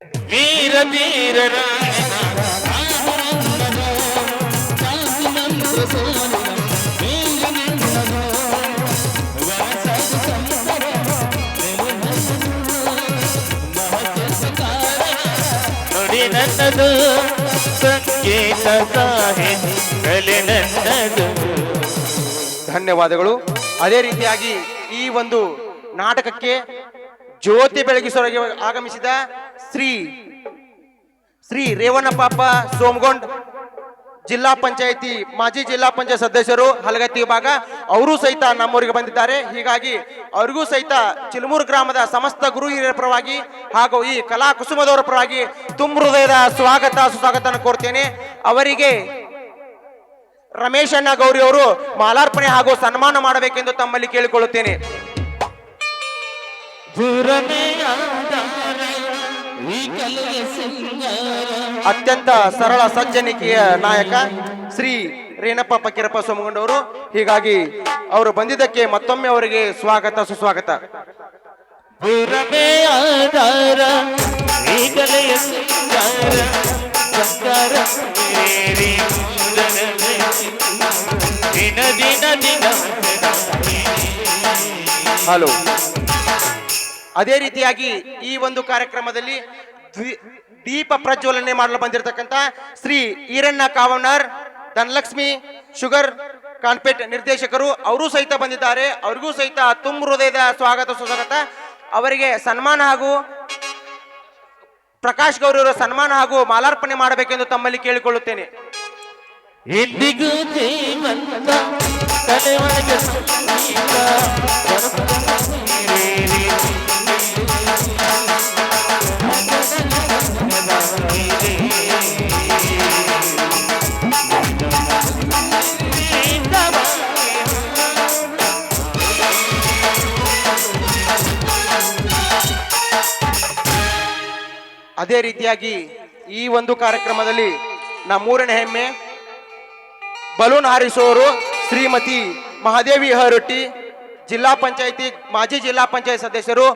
ವೀರ ಧೀರರ ನುಡಿ ನನ್ನದು ಸಂಗೀತ ಸಾಹಿತ್ಯ ನನ್ನದು. ಧನ್ಯವಾದಗಳು. ಅದೇ ರೀತಿಯಾಗಿ ಈ ಒಂದು ನಾಟಕಕ್ಕೆ ಜ್ಯೋತಿ ಬೆಳಗಿಸೋರಿಗೆ ಆಗಮಿಸಿದ ಶ್ರೀ ರೇವಣ್ಣಪ್ಪ ಸೋಮಗೊಂಡ್ ಜಿಲ್ಲಾ ಪಂಚಾಯಿತಿ ಮಾಜಿ ಜಿಲ್ಲಾ ಪಂಚಾಯತ್ ಸದಸ್ಯರು ಹಲಗತ್ತಿ ವಿಭಾಗ ಅವರು ಸಹಿತ ನಮ್ಮೂರಿಗೆ ಬಂದಿದ್ದಾರೆ. ಹೀಗಾಗಿ ಅವರಿಗೂ ಸಹಿತ ಚಿಲಮೂರು ಗ್ರಾಮದ ಸಮಸ್ತ ಗುರು ಹಿರಿಯರ ಪರವಾಗಿ ಹಾಗೂ ಈ ಕಲಾ ಕುಸುಮದವರ ಪರವಾಗಿ ತುಂಬ ಹೃದಯದ ಸ್ವಾಗತ ಸುಸ್ವಾಗತ ಕೋರ್ತೇನೆ. ಅವರಿಗೆ ರಮೇಶ್ ಅಣ್ಣ ಗೌರಿ ಅವರು ಮಾಲಾರ್ಪಣೆ ಹಾಗೂ ಸನ್ಮಾನ ಮಾಡಬೇಕೆಂದು ತಮ್ಮಲ್ಲಿ ಕೇಳಿಕೊಳ್ಳುತ್ತೇನೆ. ಅತ್ಯಂತ ಸರಳ ಸಜ್ಜನಿಕೆಯ ನಾಯಕ ಶ್ರೀ ರೇಣಪ್ಪ ಫಕೀರಪ್ಪ ಸೋಮಗೊಂಡವರು. ಹೀಗಾಗಿ ಅವರು ಬಂದಿದ್ದಕ್ಕೆ ಮತ್ತೊಮ್ಮೆ ಅವರಿಗೆ ಸ್ವಾಗತ ಸುಸ್ವಾಗತ. ಹಲೋ. ಅದೇ ರೀತಿಯಾಗಿ ಈ ಒಂದು ಕಾರ್ಯಕ್ರಮದಲ್ಲಿ ದೀಪ ಪ್ರಜ್ವಲನೆ ಮಾಡಲು ಬಂದಿರತಕ್ಕಂತ ಶ್ರೀ ಈರಣ್ಣ ಕಾವಣ್ಣರ್ ಧನಲಕ್ಷ್ಮಿ ಶುಗರ್ ಕಾನ್ಪೇಟ್ ನಿರ್ದೇಶಕರು ಅವರು ಸಹಿತ ಬಂದಿದ್ದಾರೆ. ಅವರಿಗೂ ಸಹಿತ ತುಂಬ ಹೃದಯದ ಸ್ವಾಗತ ಸುಸ್ವಾಗತ. ಅವರಿಗೆ ಸನ್ಮಾನ ಹಾಗೂ ಪ್ರಕಾಶ್ ಗೌರಿ ಅವರ ಸನ್ಮಾನ ಹಾಗೂ ಮಾಲಾರ್ಪಣೆ ಮಾಡಬೇಕೆಂದು ತಮ್ಮಲ್ಲಿ ಕೇಳಿಕೊಳ್ಳುತ್ತೇನೆ. ಎಂದಿಗೂ ಜೀವಂತ ತಲೆವರೆಗೆ ಸಂಗೀತ ಅದೇ ರೀತಿಯಾಗಿ ಈ ಒಂದು ಕಾರ್ಯಕ್ರಮದಲ್ಲಿ ನಮ್ಮೂರಿನ ಹೆಮ್ಮೆ ಬಲೂನ್ ಹಾರಿಸುವವರು ಶ್ರೀಮತಿ ಮಹಾದೇವಿ ಹರೊಟ್ಟಿ ಜಿಲ್ಲಾ ಪಂಚಾಯಿತಿ ಮಾಜಿ ಜಿಲ್ಲಾ ಪಂಚಾಯತ್ ಸದಸ್ಯರು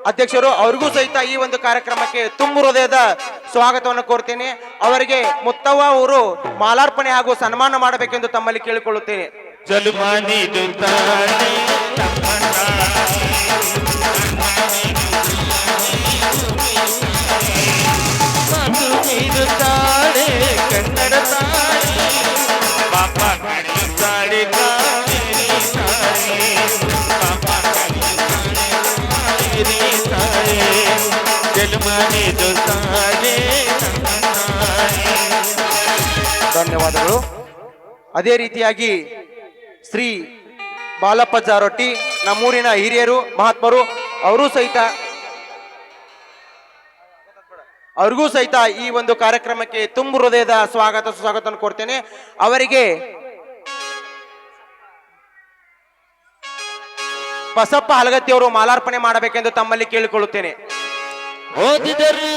ಅಧ್ಯಕ್ಷರು ಅವರಿಗೂ ಸಹಿತ ಈ ಒಂದು ಕಾರ್ಯಕ್ರಮಕ್ಕೆ ತುಂಬ ಹೃದಯದ ಸ್ವಾಗತವನ್ನು ಕೋರ್ತೇನೆ. ಅವರಿಗೆ ಮುತ್ತವ್ವ ಅವರು ಮಾಲಾರ್ಪಣೆ ಹಾಗೂ ಸನ್ಮಾನ ಮಾಡಬೇಕೆಂದು ತಮ್ಮಲ್ಲಿ ಕೇಳಿಕೊಳ್ಳುತ್ತೇನೆ. ಕನ್ನಡ ತಾಳಿ ಪಾಪ ಕಣಿತಾಳೆ ಕಾವೇರಿ ತಾಳೆ ಪಾಪ ಕಣಿತಾಳೆ ತಾಳೆ ಜನ್ಮನಿದು ತಾಳೆ. ಧನ್ಯವಾದಗಳು. ಅದೇ ರೀತಿಯಾಗಿ ಶ್ರೀ ಬಾಲಪ್ಪ ಜಾರೊಟ್ಟಿ ನಮ್ಮೂರಿನ ಹಿರಿಯರು ಮಹಾತ್ಮರು ಅವ್ರಿಗೂ ಸಹಿತ ಈ ಒಂದು ಕಾರ್ಯಕ್ರಮಕ್ಕೆ ತುಂಬ ಹೃದಯದ ಸ್ವಾಗತ ಸುಸ್ವಾಗತ ಕೊಡ್ತೇನೆ. ಅವರಿಗೆ ಬಸಪ್ಪ ಹಲಗತ್ತಿ ಅವರು ಮಾಲಾರ್ಪಣೆ ಮಾಡಬೇಕೆಂದು ತಮ್ಮಲ್ಲಿ ಕೇಳಿಕೊಳ್ಳುತ್ತೇನೆ. ಓದಿದರು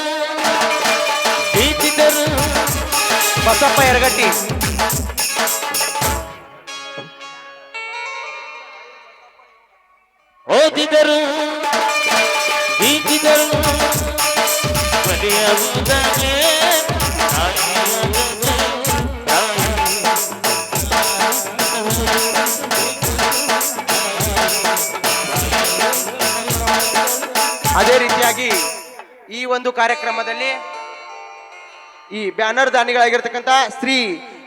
ಬಸಪ್ಪ ಯರಗಟ್ಟಿ. ಓದಿದರು ಅದೇ ರೀತಿಯಾಗಿ ಈ ಒಂದು ಕಾರ್ಯಕ್ರಮದಲ್ಲಿ ಈ ಬ್ಯಾನರ್ ದಾನಿಗಳಾಗಿರ್ತಕ್ಕಂಥ ಶ್ರೀ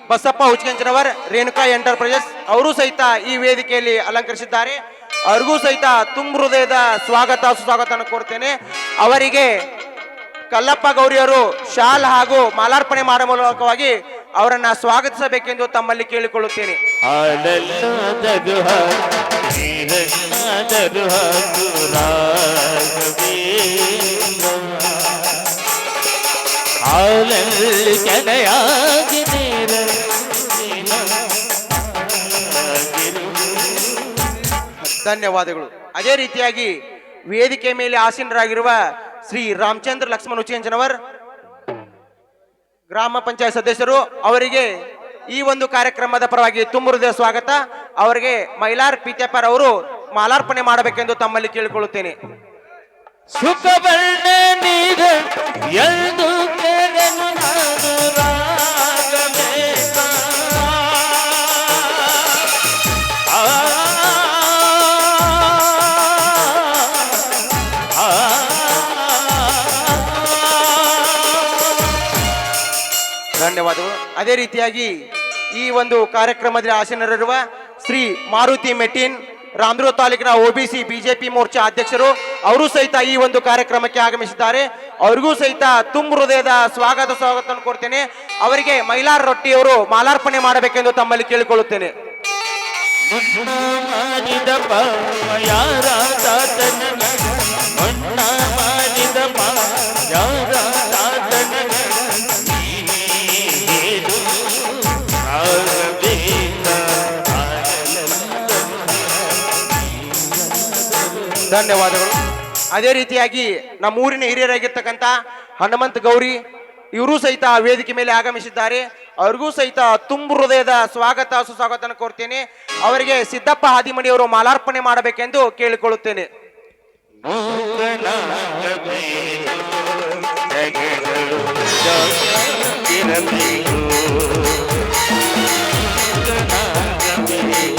ಬಸಪ್ಪ ಹುಚ್ಚಂಚನವರ್ ರೇಣುಕಾ ಎಂಟರ್ಪ್ರೈಸಸ್ ಅವರು ಸಹಿತ ಈ ವೇದಿಕೆಯಲ್ಲಿ ಅಲಂಕರಿಸಿದ್ದಾರೆ. ಅವ್ರಿಗೂ ಸಹಿತ ತುಂಬ ಹೃದಯದ ಸ್ವಾಗತ ಸುಸ್ವಾಗತ ಕೋರ್ತೇನೆ. ಅವರಿಗೆ ಕಲ್ಲಪ್ಪ ಗೌರಿಯವರು ಶಾಲ್ ಹಾಗೂ ಮಾಲಾರ್ಪಣೆ ಮಾಡುವ ಮೂಲಕವಾಗಿ ಅವರನ್ನ ಸ್ವಾಗತಿಸಬೇಕೆಂದು ತಮ್ಮಲ್ಲಿ ಕೇಳಿಕೊಳ್ಳುತ್ತೇನೆ. ಧನ್ಯವಾದಗಳು. ಅದೇ ರೀತಿಯಾಗಿ ವೇದಿಕೆ ಮೇಲೆ ಆಸೀನರಾಗಿರುವ ಶ್ರೀ ರಾಮಚಂದ್ರ ಲಕ್ಷ್ಮಣ್ ಹುಚ್ಚಂಚನವರ್ ಗ್ರಾಮ ಪಂಚಾಯತ್ ಸದಸ್ಯರು ಅವರಿಗೆ ಈ ಒಂದು ಕಾರ್ಯಕ್ರಮದ ಪರವಾಗಿ ತುಂಬ ಹೃದಯ ಸ್ವಾಗತ. ಅವರಿಗೆ ಮೈಲಾರ್ ಪಿತ್ಯಪ್ಪರ್ ಅವರು ಮಾಲಾರ್ಪಣೆ ಮಾಡಬೇಕೆಂದು ತಮ್ಮಲ್ಲಿ ಕೇಳಿಕೊಳ್ಳುತ್ತೇನೆ. ಸುಖವನ್ನೇ ನೀಡ ಎಂದು ಕೇಳನು ನಾನು ರಾಗವೇಂದ್ರ. ಆ, ಆ, ಧನ್ಯವಾದಗಳು. ಅದೇ ರೀತಿಯಾಗಿ ಈ ಒಂದು ಕಾರ್ಯಕ್ರಮದಲ್ಲಿ ಆಸೀನರಿರುವ ಶ್ರೀ ಮಾರುತಿ ಮೆಟ್ಟಿನ್ ರಾಮದುರ್ಗ ತಾಲೂಕಿನ OBC ಬಿಜೆಪಿ ಮೋರ್ಚಾ ಅಧ್ಯಕ್ಷರು ಅವರು ಸಹಿತ ಈ ಒಂದು ಕಾರ್ಯಕ್ರಮಕ್ಕೆ ಆಗಮಿಸಿದ್ದಾರೆ. ಅವರಿಗೂ ಸಹಿತ ತುಂಬ ಹೃದಯದ ಸ್ವಾಗತ ಕೋರ್ತೇನೆ. ಅವರಿಗೆ ಮೈಲಾರ್ ರೊಟ್ಟಿಯವರು ಮಾಲಾರ್ಪಣೆ ಮಾಡಬೇಕೆಂದು ತಮ್ಮಲ್ಲಿ ಕೇಳಿಕೊಳ್ಳುತ್ತೇನೆ. ಮುನ್ನ ಮಾಡಿದ ಪಾಪ ಯಾರ ತಾತನ ಮುನ್ನ ಮಾಡಿದ ಪಾಪ ಯಾರ ತಾತನ ನೀನೇನು ರಾಗವೇಂದ್ರ ಧನ್ಯವಾದಗಳು. ಅದೇ ರೀತಿಯಾಗಿ ನಮ್ಮೂರಿನ ಹಿರಿಯರಾಗಿರ್ತಕ್ಕಂಥ ಹನುಮಂತ ಗೌರಿ ಇವರು ಸಹಿತ ವೇದಿಕೆ ಮೇಲೆ ಆಗಮಿಸಿದ್ದಾರೆ. ಅವ್ರಿಗೂ ಸಹಿತ ತುಂಬ ಹೃದಯದ ಸುಸ್ವಾಗತ ಕೋರ್ತೇನೆ. ಅವರಿಗೆ ಸಿದ್ದಪ್ಪ ಹಾದಿಮನಿಯವರು ಮಾಲಾರ್ಪಣೆ ಮಾಡಬೇಕೆಂದು ಕೇಳಿಕೊಳ್ಳುತ್ತೇನೆ.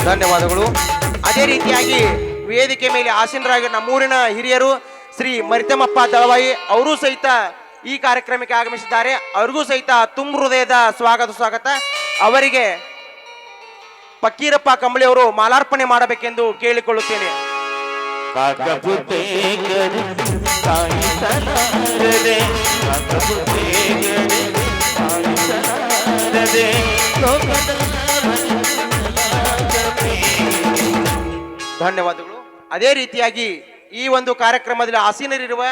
ಧನ್ಯವಾದಗಳು. ಅದೇ ರೀತಿಯಾಗಿ ವೇದಿಕೆ ಮೇಲೆ ಆಸೀನರಾಗಿ ನಮ್ಮೂರಿನ ಹಿರಿಯರು ಶ್ರೀ ಮರಿತಮ್ಮಪ್ಪ ದಳವಾಯಿ ಅವರು ಸಹಿತ ಈ ಕಾರ್ಯಕ್ರಮಕ್ಕೆ ಆಗಮಿಸಿದ್ದಾರೆ. ಅವ್ರಿಗೂ ಸಹಿತ ತುಂಬ ಹೃದಯದ ಸ್ವಾಗತ. ಅವರಿಗೆ ಫಕ್ಕೀರಪ್ಪ ಕಂಬಳಿ ಅವರು ಮಾಲಾರ್ಪಣೆ ಮಾಡಬೇಕೆಂದು ಕೇಳಿಕೊಳ್ಳುತ್ತೇನೆ. ಧನ್ಯವಾದಗಳು. ಅದೇ ರೀತಿಯಾಗಿ ಈ ಒಂದು ಕಾರ್ಯಕ್ರಮದಲ್ಲಿ ಆಸೀನರಿರುವ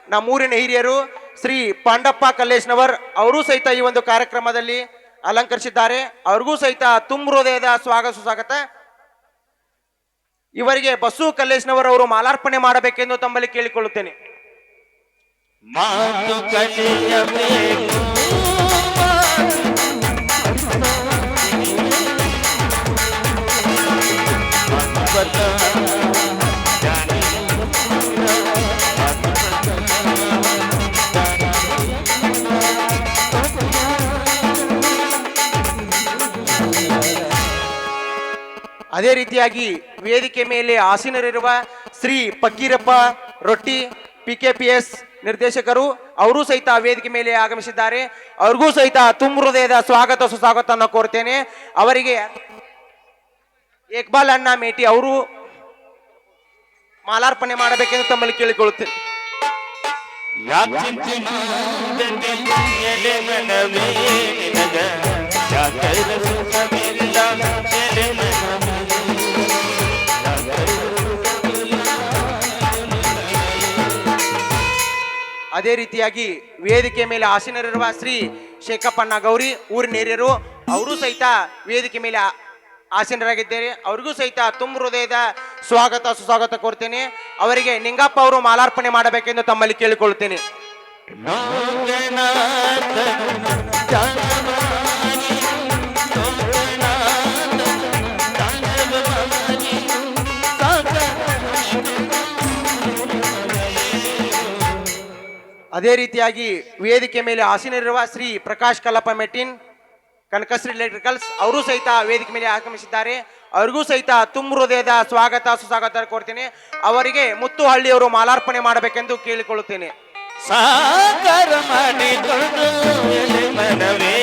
ನಮ್ಮೂರಿನ ಹಿರಿಯರು ಶ್ರೀ ಪಾಂಡಪ್ಪ ಕಲ್ಲೇಶ್ನವರ್ ಅವರು ಸಹಿತ ಈ ಒಂದು ಕಾರ್ಯಕ್ರಮದಲ್ಲಿ ಅಲಂಕರಿಸಿದ್ದಾರೆ. ಅವ್ರಿಗೂ ಸಹಿತ ತುಂಬ ಹೃದಯದ ಸ್ವಾಗತ. ಇವರಿಗೆ ಬಸ್ಸು ಕಲ್ಲೇಶ್ನವರ್ ಅವರು ಮಾಲಾರ್ಪಣೆ ಮಾಡಬೇಕೆಂದು ತಮ್ಮಲ್ಲಿ ಕೇಳಿಕೊಳ್ಳುತ್ತೇನೆ. ಮಾತು ಕಲಿಯಬೇಕು ಅದೇ ರೀತಿಯಾಗಿ ವೇದಿಕೆ ಮೇಲೆ ಆಸೀನರಿರುವ ಶ್ರೀ ಫಕ್ಕೀರಪ್ಪ ರೊಟ್ಟಿ PKPS ನಿರ್ದೇಶಕರು ಅವರು ಸಹಿತ ವೇದಿಕೆ ಮೇಲೆ ಆಗಮಿಸಿದ್ದಾರೆ. ಅವ್ರಿಗೂ ಸಹಿತ ತುಂಬ ಹೃದಯದ ಸುಸ್ವಾಗತ ಕೋರ್ತೇನೆ. ಅವರಿಗೆ ಏಕ್ಬಾಲ್ ಅಣ್ಣ ಮೇಟಿ ಅವರು ಮಾಲಾರ್ಪಣೆ ಮಾಡಬೇಕೆಂದು ತಮ್ಮಲ್ಲಿ ಕೇಳಿಕೊಳ್ಳುತ್ತೇನೆ. ಅದೇ ರೀತಿಯಾಗಿ ವೇದಿಕೆ ಮೇಲೆ ಆಸೀನರಿರುವ ಶ್ರೀ ಶೇಖಪ್ಪಣ್ಣ ಗೌರಿ ಊರಿನ ಹಿರಿಯರು ಅವರು ಸಹಿತ ವೇದಿಕೆ ಮೇಲೆ ಆಸೀನರಾಗಿದ್ದಾರೆ. ಅವ್ರಿಗೂ ಸಹಿತ ತುಂಬ ಹೃದಯದ ಸುಸ್ವಾಗತ ಕೋರ್ತೇನೆ. ಅವರಿಗೆ ನಿಂಗಪ್ಪ ಅವರು ಮಾಲಾರ್ಪಣೆ ಮಾಡಬೇಕೆಂದು ತಮ್ಮಲ್ಲಿ ಕೇಳಿಕೊಳ್ಳುತ್ತೇನೆ. ಅದೇ ರೀತಿಯಾಗಿ ವೇದಿಕೆ ಮೇಲೆ ಆಸೀನರಿರುವ ಶ್ರೀ ಪ್ರಕಾಶ್ ಕಲ್ಲಪ್ಪ ಮೆಟ್ಟಿನ್ ಕನಕಶ್ರೀ ಎಲೆಕ್ಟ್ರಿಕಲ್ಸ್ ಅವರು ಸಹಿತ ವೇದಿಕೆ ಮೇಲೆ ಆಗಮಿಸಿದ್ದಾರೆ. ಅವ್ರಿಗೂ ಸಹಿತ ತುಂಬ ಹೃದಯದ ಸುಸ್ವಾಗತ ಕೋರ್ತೇನೆ. ಅವರಿಗೆ ಮುತ್ತುಹಳ್ಳಿಯವರು ಮಾಲಾರ್ಪಣೆ ಮಾಡಬೇಕೆಂದು ಕೇಳಿಕೊಳ್ಳುತ್ತೇನೆ. ಸಾಗರ ಮಾಡಿಕೊಂಡು ಮನವೇ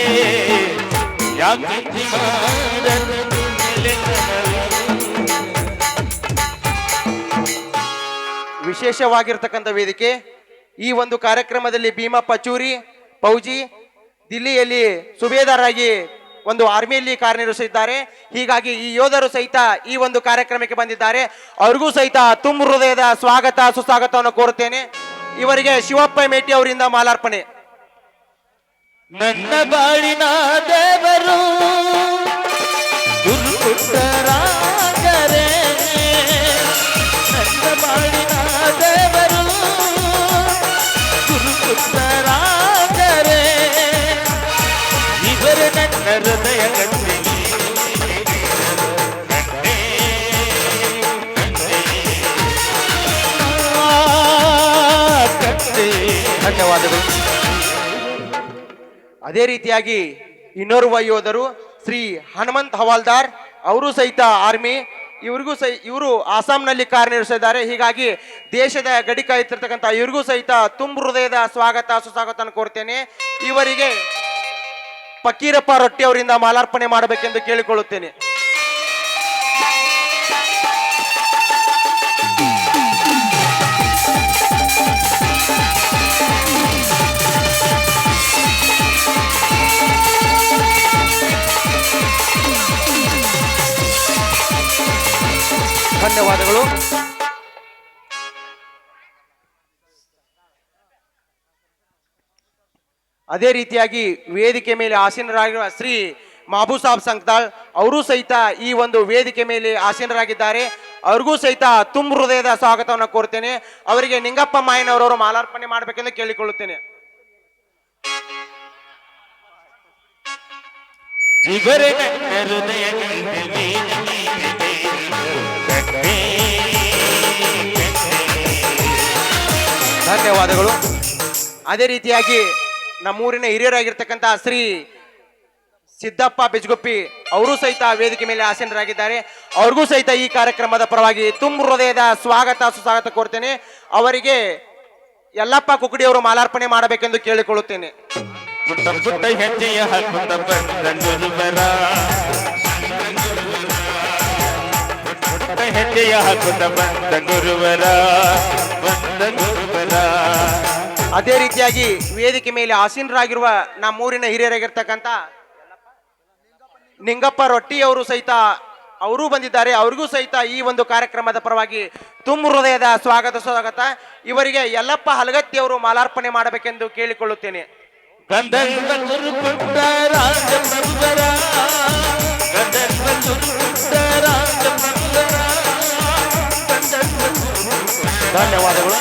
ವಿಶೇಷವಾಗಿರ್ತಕ್ಕಂಥ ವೇದಿಕೆ. ಈ ಒಂದು ಕಾರ್ಯಕ್ರಮದಲ್ಲಿ ಭೀಮಾ ಪಚೂರಿ ಫೌಜಿ ದಿಲ್ಲಿಯಲ್ಲಿ ಸುಬೇದಾರಾಗಿ ಒಂದು ಆರ್ಮಿಯಲ್ಲಿ ಕಾರ್ಯನಿರ್ವಹಿಸಿದ್ದಾರೆ. ಹೀಗಾಗಿ ಈ ಯೋಧರು ಸಹಿತ ಈ ಒಂದು ಕಾರ್ಯಕ್ರಮಕ್ಕೆ ಬಂದಿದ್ದಾರೆ. ಅವ್ರಿಗೂ ಸಹಿತ ತುಂಬ ಹೃದಯದ ಸುಸ್ವಾಗತವನ್ನು ಕೋರುತ್ತೇನೆ. ಇವರಿಗೆ ಶಿವಪ್ಪ ಮೇಟಿ ಅವರಿಂದ ಮಾಲಾರ್ಪಣೆ. ನನ್ನ ಬಾಳಿನ ದೇವರು ಗುರುಪುತ್ರರಾಗರೆ, ನನ್ನ ಬಾಳಿನ ದೇವರು ಗುರುಪುತ್ರರಾಗರೆ, ಇವರು ನನ್ನ ಹೃದಯ ಗಂಟೆ ಧನ್ಯವಾದಗಳು. ಅದೇ ರೀತಿಯಾಗಿ ಇನ್ನೋರ್ವ ಯೋಧರು ಶ್ರೀ ಹನುಮಂತ್ ಹವಾಲ್ದಾರ್ ಅವರು ಸಹಿತ ಆರ್ಮಿ, ಇವರು ಆಸಾಂನಲ್ಲಿ ಕಾರ್ಯನಿರ್ವಹಿಸಿದ್ದಾರೆ. ಹೀಗಾಗಿ ದೇಶದ ಗಡಿ ಕಾಯುತ್ತಿರ್ತಕ್ಕಂಥ ಇವ್ರಿಗೂ ಸಹಿತ ತುಂಬ ಹೃದಯದ ಸ್ವಾಗತ ಸುಸ್ವಾಗತ ಕೋರ್ತೇನೆ. ಇವರಿಗೆ ಫಕೀರಪ್ಪ ರೊಟ್ಟಿ ಅವರಿಂದ ಮಾಲಾರ್ಪಣೆ ಮಾಡಬೇಕೆಂದು ಕೇಳಿಕೊಳ್ಳುತ್ತೇನೆ. ಧನ್ಯವಾದಗಳು. ಅದೇ ರೀತಿಯಾಗಿ ವೇದಿಕೆ ಮೇಲೆ ಆಸೀನರಾಗಿರುವ ಶ್ರೀ ಮಾಬು ಸಾಬ್ ಸಂಕ್ತಾಳ್ ಅವರು ಸಹಿತ ಈ ಒಂದು ವೇದಿಕೆ ಮೇಲೆ ಆಸೀನರಾಗಿದ್ದಾರೆ. ಅವ್ರಿಗೂ ಸಹಿತ ತುಂಬ ಹೃದಯದ ಸ್ವಾಗತವನ್ನು ಕೋರ್ತೇನೆ. ಅವರಿಗೆ ನಿಂಗಪ್ಪ ಮಾಯನವರವರು ಮಾಲಾರ್ಪಣೆ ಮಾಡಬೇಕೆಂದು ಕೇಳಿಕೊಳ್ಳುತ್ತೇನೆ. ಧನ್ಯವಾದಗಳು. ಅದೇ ರೀತಿಯಾಗಿ ನಮ್ಮೂರಿನ ಹಿರಿಯರಾಗಿರ್ತಕ್ಕಂಥ ಶ್ರೀ ಸಿದ್ದಪ್ಪ ಬೆಜಗುಪ್ಪಿ ಅವರು ಸಹಿತ ವೇದಿಕೆ ಮೇಲೆ ಆಸೀನರಾಗಿದ್ದಾರೆ. ಅವ್ರಿಗೂ ಸಹಿತ ಈ ಕಾರ್ಯಕ್ರಮದ ಪರವಾಗಿ ತುಂಬ ಹೃದಯದ ಸ್ವಾಗತ ಸುಸ್ವಾಗತ ಕೋರ್ತೇನೆ. ಅವರಿಗೆ ಯಲ್ಲಪ್ಪ ಕುಕಡಿ ಅವರು ಮಾಲಾರ್ಪಣೆ ಮಾಡಬೇಕೆಂದು ಕೇಳಿಕೊಳ್ಳುತ್ತೇನೆ. ಪುಟ್ಟ ಪುಟ್ಟ ಹೆಜ್ಜೆಯ ಹಾಕುತ್ತ ಬಂದನು ಬರ, ಪುಟ್ಟ ಹೆಜ್ಜೆಯ ಹಾಕುತ್ತ ಬಂದ ಗುರುವರ, ಬಂದ ಗುರುವರ. ಅದೇ ರೀತಿಯಾಗಿ ವೇದಿಕೆ ಮೇಲೆ ಆಸೀನರಾಗಿರುವ ನಮ್ಮೂರಿನ ಹಿರಿಯರಾಗಿರ್ತಕ್ಕಂಥ ನಿಂಗಪ್ಪ ರೊಟ್ಟಿ ಅವರು ಸಹಿತ ಅವರು ಬಂದಿದ್ದಾರೆ. ಅವ್ರಿಗೂ ಸಹಿತ ಈ ಒಂದು ಕಾರ್ಯಕ್ರಮದ ಪರವಾಗಿ ತುಂಬ ಹೃದಯದ ಸ್ವಾಗತ. ಇವರಿಗೆ ಯಲ್ಲಪ್ಪ ಹಲಗತ್ತಿ ಅವರು ಮಾಲಾರ್ಪಣೆ ಮಾಡಬೇಕೆಂದು ಕೇಳಿಕೊಳ್ಳುತ್ತೇನೆ. ಧನ್ಯವಾದಗಳು.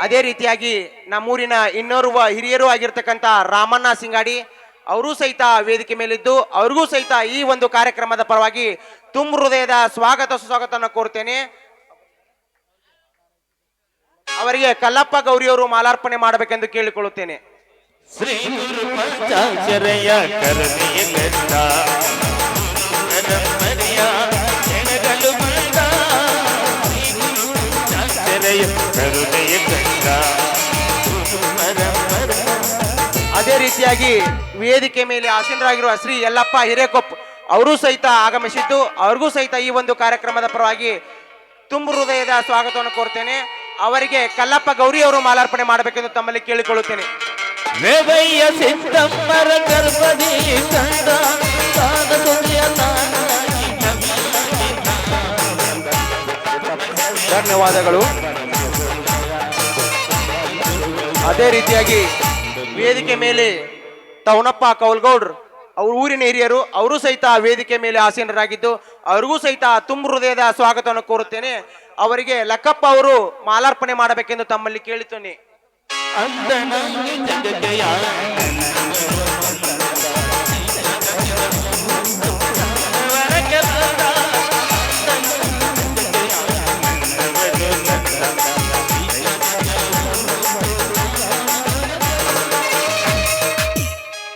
ಅದೇ ರೀತಿಯಾಗಿ ನಮ್ಮೂರಿನ ಇನ್ನೋರ್ವ ಹಿರಿಯರು ಆಗಿರ್ತಕ್ಕಂಥ ರಾಮಣ್ಣ ಸಿಂಗಾಡಿ ಅವರು ಸಹಿತ ವೇದಿಕೆ ಮೇಲಿದ್ದು ಅವ್ರಿಗೂ ಸಹಿತ ಈ ಒಂದು ಕಾರ್ಯಕ್ರಮದ ಪರವಾಗಿ ತುಂಬ ಹೃದಯದ ಸುಸ್ವಾಗತವನ್ನು ಕೋರ್ತೇನೆ. ಅವರಿಗೆ ಕಲ್ಲಪ್ಪ ಗೌರಿಯವರು ಮಾಲಾರ್ಪಣೆ ಮಾಡಬೇಕೆಂದು ಕೇಳಿಕೊಳ್ಳುತ್ತೇನೆ. ಶ್ರೀ ಗುರು ಪಂಚಾಕ್ಷರಯ್ಯ ಕರುಣೆಯ ಕಂದ, ಕರಮರಿಯ ಹೆಣಗಲು ಬಂದ, ಶ್ರೀ ಗುರು ಪಂಚಾಕ್ಷರಯ್ಯ ಕರುಣೆಯ ಕಂದ. ಅದೇ ರೀತಿಯಾಗಿ ವೇದಿಕೆ ಮೇಲೆ ಆಸೀನರಾಗಿರುವ ಶ್ರೀ ಯಲ್ಲಪ್ಪ ಹಿರೇಕೊಪ್ ಅವರು ಸಹಿತ ಆಗಮಿಸಿದ್ದು ಅವ್ರಿಗೂ ಸಹಿತ ಈ ಒಂದು ಕಾರ್ಯಕ್ರಮದ ಪರವಾಗಿ ತುಂಬ ಹೃದಯದ ಸ್ವಾಗತವನ್ನು ಕೋರ್ತೇನೆ. ಅವರಿಗೆ ಕಲ್ಲಪ್ಪ ಗೌರಿ ಅವರು ಮಾಲಾರ್ಪಣೆ ಮಾಡಬೇಕೆಂದು ತಮ್ಮಲ್ಲಿ ಕೇಳಿಕೊಳ್ಳುತ್ತೇನೆ. ವೇದಯ್ಯ ಸಿದ್ದಮ್ಮರ ಗರ್ಭದಿ ಕಂದ, ಸಾದ ಸುದಿಯ ತಾನಾಗಿ ಧನ್ಯವಾದಗಳು. ಅದೇ ರೀತಿಯಾಗಿ ವೇದಿಕೆ ಮೇಲೆ ತವನಪ್ಪ ಕೌಲ್ಗೌಡ್ರು ಅವ್ರ ಊರಿನ ಹಿರಿಯರು ಅವರು ಸಹಿತ ವೇದಿಕೆ ಮೇಲೆ ಆಸೀನರಾಗಿದ್ದು ಅವ್ರಿಗೂ ಸಹಿತ ತುಂಬ ಹೃದಯದ ಸ್ವಾಗತವನ್ನು ಕೋರುತ್ತೇನೆ. ಅವರಿಗೆ ಲಕ್ಕಪ್ಪ ಅವರು ಮಾಲಾರ್ಪಣೆ ಮಾಡಬೇಕೆಂದು ತಮ್ಮಲ್ಲಿ ಕೇಳುತ್ತೇನೆ.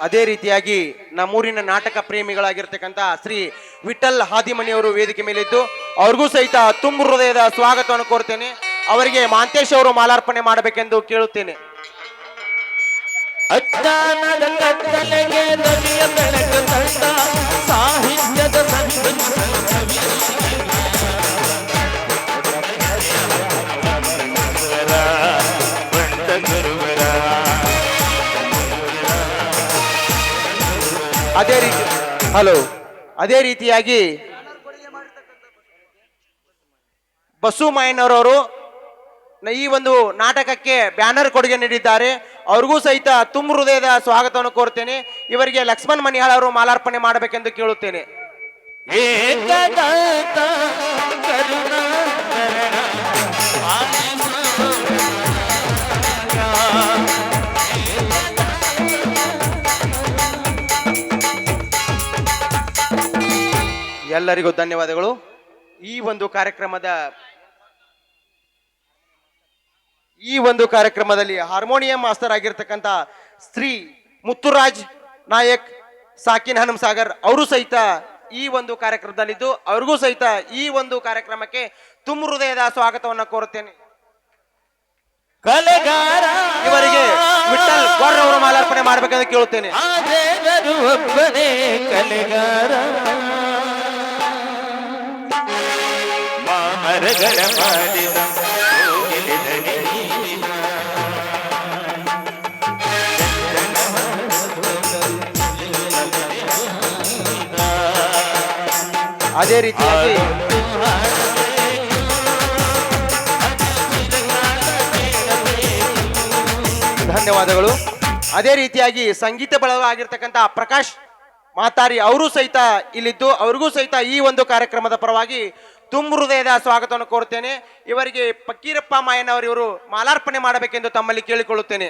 ಅದೇ ರೀತಿಯಾಗಿ ನಮ್ಮೂರಿನ ನಾಟಕ ಪ್ರೇಮಿಗಳಾಗಿರ್ತಕ್ಕಂಥ ಶ್ರೀ ವಿಠಲ್ ಹಾದಿಮನಿಯವರು ವೇದಿಕೆ ಮೇಲಿದ್ದು ಅವ್ರಿಗೂ ಸಹಿತ ತುಂಬ ಹೃದಯದ ಸ್ವಾಗತವನ್ನು ಕೋರ್ತೇನೆ. ಅವರಿಗೆ ಮಾಂತೇಶ್ ಅವರು ಮಾಲಾರ್ಪಣೆ ಮಾಡಬೇಕೆಂದು ಕೇಳುತ್ತೇನೆ. ಅಜ್ಞಾನದ ಕತ್ತಲೆಗೆ ನದಿಯ ಬೆಳಕು ತಂದ, ಸಾಹಿತ್ಯದ ಅದೇ ರೀತಿಯಾಗಿ ಬಸು ಮಾಯನವರವರು ಈ ಒಂದು ನಾಟಕಕ್ಕೆ ಬ್ಯಾನರ್ ಕೊಡುಗೆ ನೀಡಿದ್ದಾರೆ. ಅವ್ರಿಗೂ ಸಹಿತ ತುಂಬ ಹೃದಯದ ಸ್ವಾಗತವನ್ನು ಕೋರ್ತೇನೆ. ಇವರಿಗೆ ಲಕ್ಷ್ಮಣ್ ಮನಿಹಾಳ್ ಅವರು ಮಾಲಾರ್ಪಣೆ ಮಾಡಬೇಕೆಂದು ಕೇಳುತ್ತೇನೆ. ಎಲ್ಲರಿಗೂ ಧನ್ಯವಾದಗಳು. ಈ ಒಂದು ಈ ಒಂದು ಕಾರ್ಯಕ್ರಮದಲ್ಲಿ ಹಾರ್ಮೋನಿಯಂ ಮಾಸ್ತರ್ ಆಗಿರ್ತಕ್ಕಂಥ ಶ್ರೀ ಮುತ್ತುರಾಜ್ ನಾಯಕ್ ಸಾಕಿನ್ ಹನುಮಸಾಗರ್ ಅವರು ಸಹಿತ ಈ ಒಂದು ಕಾರ್ಯಕ್ರಮದಲ್ಲಿದ್ದು ಅವ್ರಿಗೂ ಸಹಿತ ಈ ಒಂದು ಕಾರ್ಯಕ್ರಮಕ್ಕೆ ತುಂಬ ಹೃದಯದ ಸ್ವಾಗತವನ್ನು ಕೋರುತ್ತೇನೆ. ಕಲೆಗಾರ ಇವರಿಗೆ ವಿಠಲ್ ಗೌರ್ ಅವರು ಮಾಲಾರ್ಪಣೆ ಮಾಡಬೇಕೆಂದು ಕೇಳುತ್ತೇನೆ. ಆ ದೇವರು ಒಬ್ಬನೇ ಕಲೆಗಾರ ಮಾಮರಗಳ ಮಾಡಿದ ಕೋಗಿಲೆ ದನಿ. ಅದೇ ರೀತಿಯಾಗಿ ಧನ್ಯವಾದಗಳು. ಅದೇ ರೀತಿಯಾಗಿ ಸಂಗೀತ ಬಳಗ ಆಗಿರ್ತಕ್ಕಂಥ ಪ್ರಕಾಶ್ ಮಾತಾರಿ ಅವರು ಸಹಿತ ಇಲ್ಲಿದ್ದು ಅವ್ರಿಗೂ ಸಹಿತ ಈ ಒಂದು ಕಾರ್ಯಕ್ರಮದ ಪರವಾಗಿ ತುಂಬ ಹೃದಯದ ಸ್ವಾಗತವನ್ನು ಕೋರುತ್ತೇನೆ. ಇವರಿಗೆ ಫಕ್ಕೀರಪ್ಪ ಮಾಯನವರು ಇವರು ಮಾಲಾರ್ಪಣೆ ಮಾಡಬೇಕೆಂದು ತಮ್ಮಲ್ಲಿ ಕೇಳಿಕೊಳ್ಳುತ್ತೇನೆ.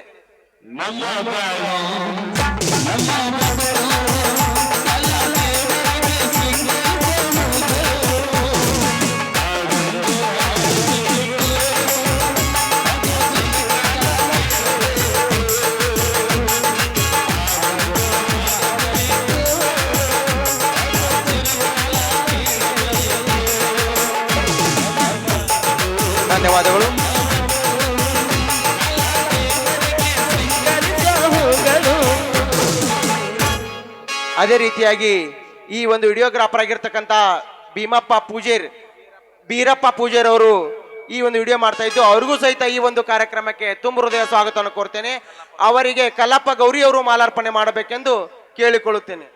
ಧನ್ಯವಾದಗಳು. ಅದೇ ರೀತಿಯಾಗಿ ಈ ಒಂದು ವಿಡಿಯೋಗ್ರಾಫರ್ ಆಗಿರ್ತಕ್ಕಂಥ ಬೀರಪ್ಪ ಪೂಜೇರ್ ಅವರು ಈ ಒಂದು ವಿಡಿಯೋ ಮಾಡ್ತಾ ಇದ್ದು ಅವ್ರಿಗೂ ಸಹಿತ ಈ ಒಂದು ಕಾರ್ಯಕ್ರಮಕ್ಕೆ ತುಂಬ ಹೃದಯ ಸ್ವಾಗತವನ್ನು ಕೋರ್ತೇನೆ. ಅವರಿಗೆ ಕಲ್ಲಪ್ಪ ಗೌರಿ ಅವರು ಮಾಲಾರ್ಪಣೆ ಮಾಡಬೇಕೆಂದು ಕೇಳಿಕೊಳ್ಳುತ್ತೇನೆ.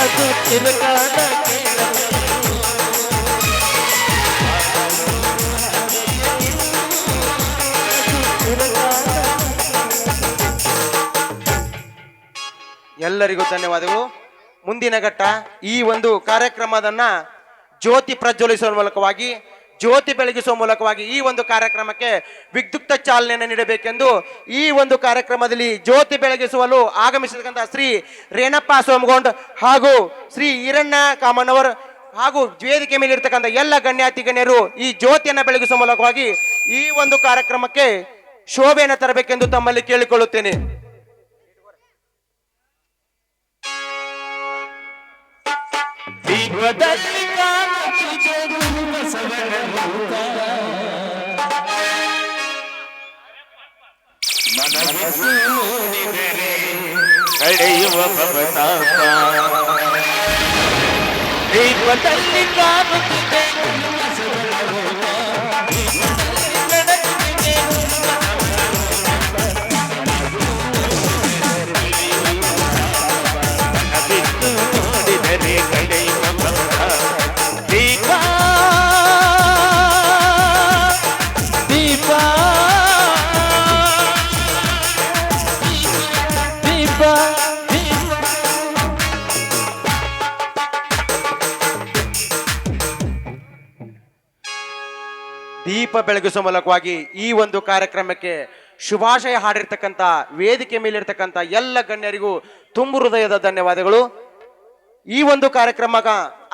ಅದು ಚಿರಕಾಲ ಎಲ್ಲರಿಗೂ ಧನ್ಯವಾದಗಳು. ಮುಂದಿನ ಘಟ್ಟ ಈ ಒಂದು ಕಾರ್ಯಕ್ರಮದನ್ನ ಜ್ಯೋತಿ ಪ್ರಜ್ವಲಿಸುವ ಮೂಲಕವಾಗಿ ಜ್ಯೋತಿ ಬೆಳಗಿಸುವ ಮೂಲಕವಾಗಿ ಈ ಒಂದು ಕಾರ್ಯಕ್ರಮಕ್ಕೆ ವಿದ್ಯುಕ್ತ ಚಾಲನೆಯನ್ನು ನೀಡಬೇಕೆಂದು ಈ ಒಂದು ಕಾರ್ಯಕ್ರಮದಲ್ಲಿ ಜ್ಯೋತಿ ಬೆಳಗಿಸುವಲು ಆಗಮಿಸಿರ್ತಕ್ಕಂಥ ಶ್ರೀ ರೇಣಪ್ಪ ಸೋಮಗೊಂಡ್ ಹಾಗೂ ಶ್ರೀ ಈರಣ್ಣ ಕಾಮಣ್ಣವರ್ ಹಾಗೂ ವೇದಿಕೆ ಮೇಲೆ ಇರ್ತಕ್ಕಂಥ ಎಲ್ಲ ಗಣ್ಯಾತಿ ಗಣ್ಯರು ಈ ಜ್ಯೋತಿಯನ್ನು ಬೆಳಗಿಸುವ ಮೂಲಕವಾಗಿ ಈ ಒಂದು ಕಾರ್ಯಕ್ರಮಕ್ಕೆ ಶೋಭೆಯನ್ನು ತರಬೇಕೆಂದು ತಮ್ಮಲ್ಲಿ ಕೇಳಿಕೊಳ್ಳುತ್ತೇನೆ. ದೀಪದಲ್ಲಿ ಕಾಣುತ್ತಿದೆ ಬಸವನ ರೂಪ. ಮನಗೆ ಸೂಡಿದರೆ ಕಳೆಯುವ ಭವತಾಪ. ದೀಪದಲ್ಲಿ ಕಾಣುತ್ತಿದೆ ಬಸವನ ರೂಪ. ನೋಡಿದರೆ ಕಳೆಯುವ ದೀಪ ದೀಪ ದೀಪ ದೀಪ ಬೆಳಗಿಸುವ ಮೂಲಕವಾಗಿ ಈ ಒಂದು ಕಾರ್ಯಕ್ರಮಕ್ಕೆ ಶುಭಾಶಯ ಹಾಡಿರ್ತಕ್ಕಂಥ ವೇದಿಕೆ ಮೇಲಿರ್ತಕ್ಕಂಥ ಎಲ್ಲ ಗಣ್ಯರಿಗೂ ತುಂಬ ಹೃದಯದ ಧನ್ಯವಾದಗಳು. ಈ ಒಂದು ಕಾರ್ಯಕ್ರಮ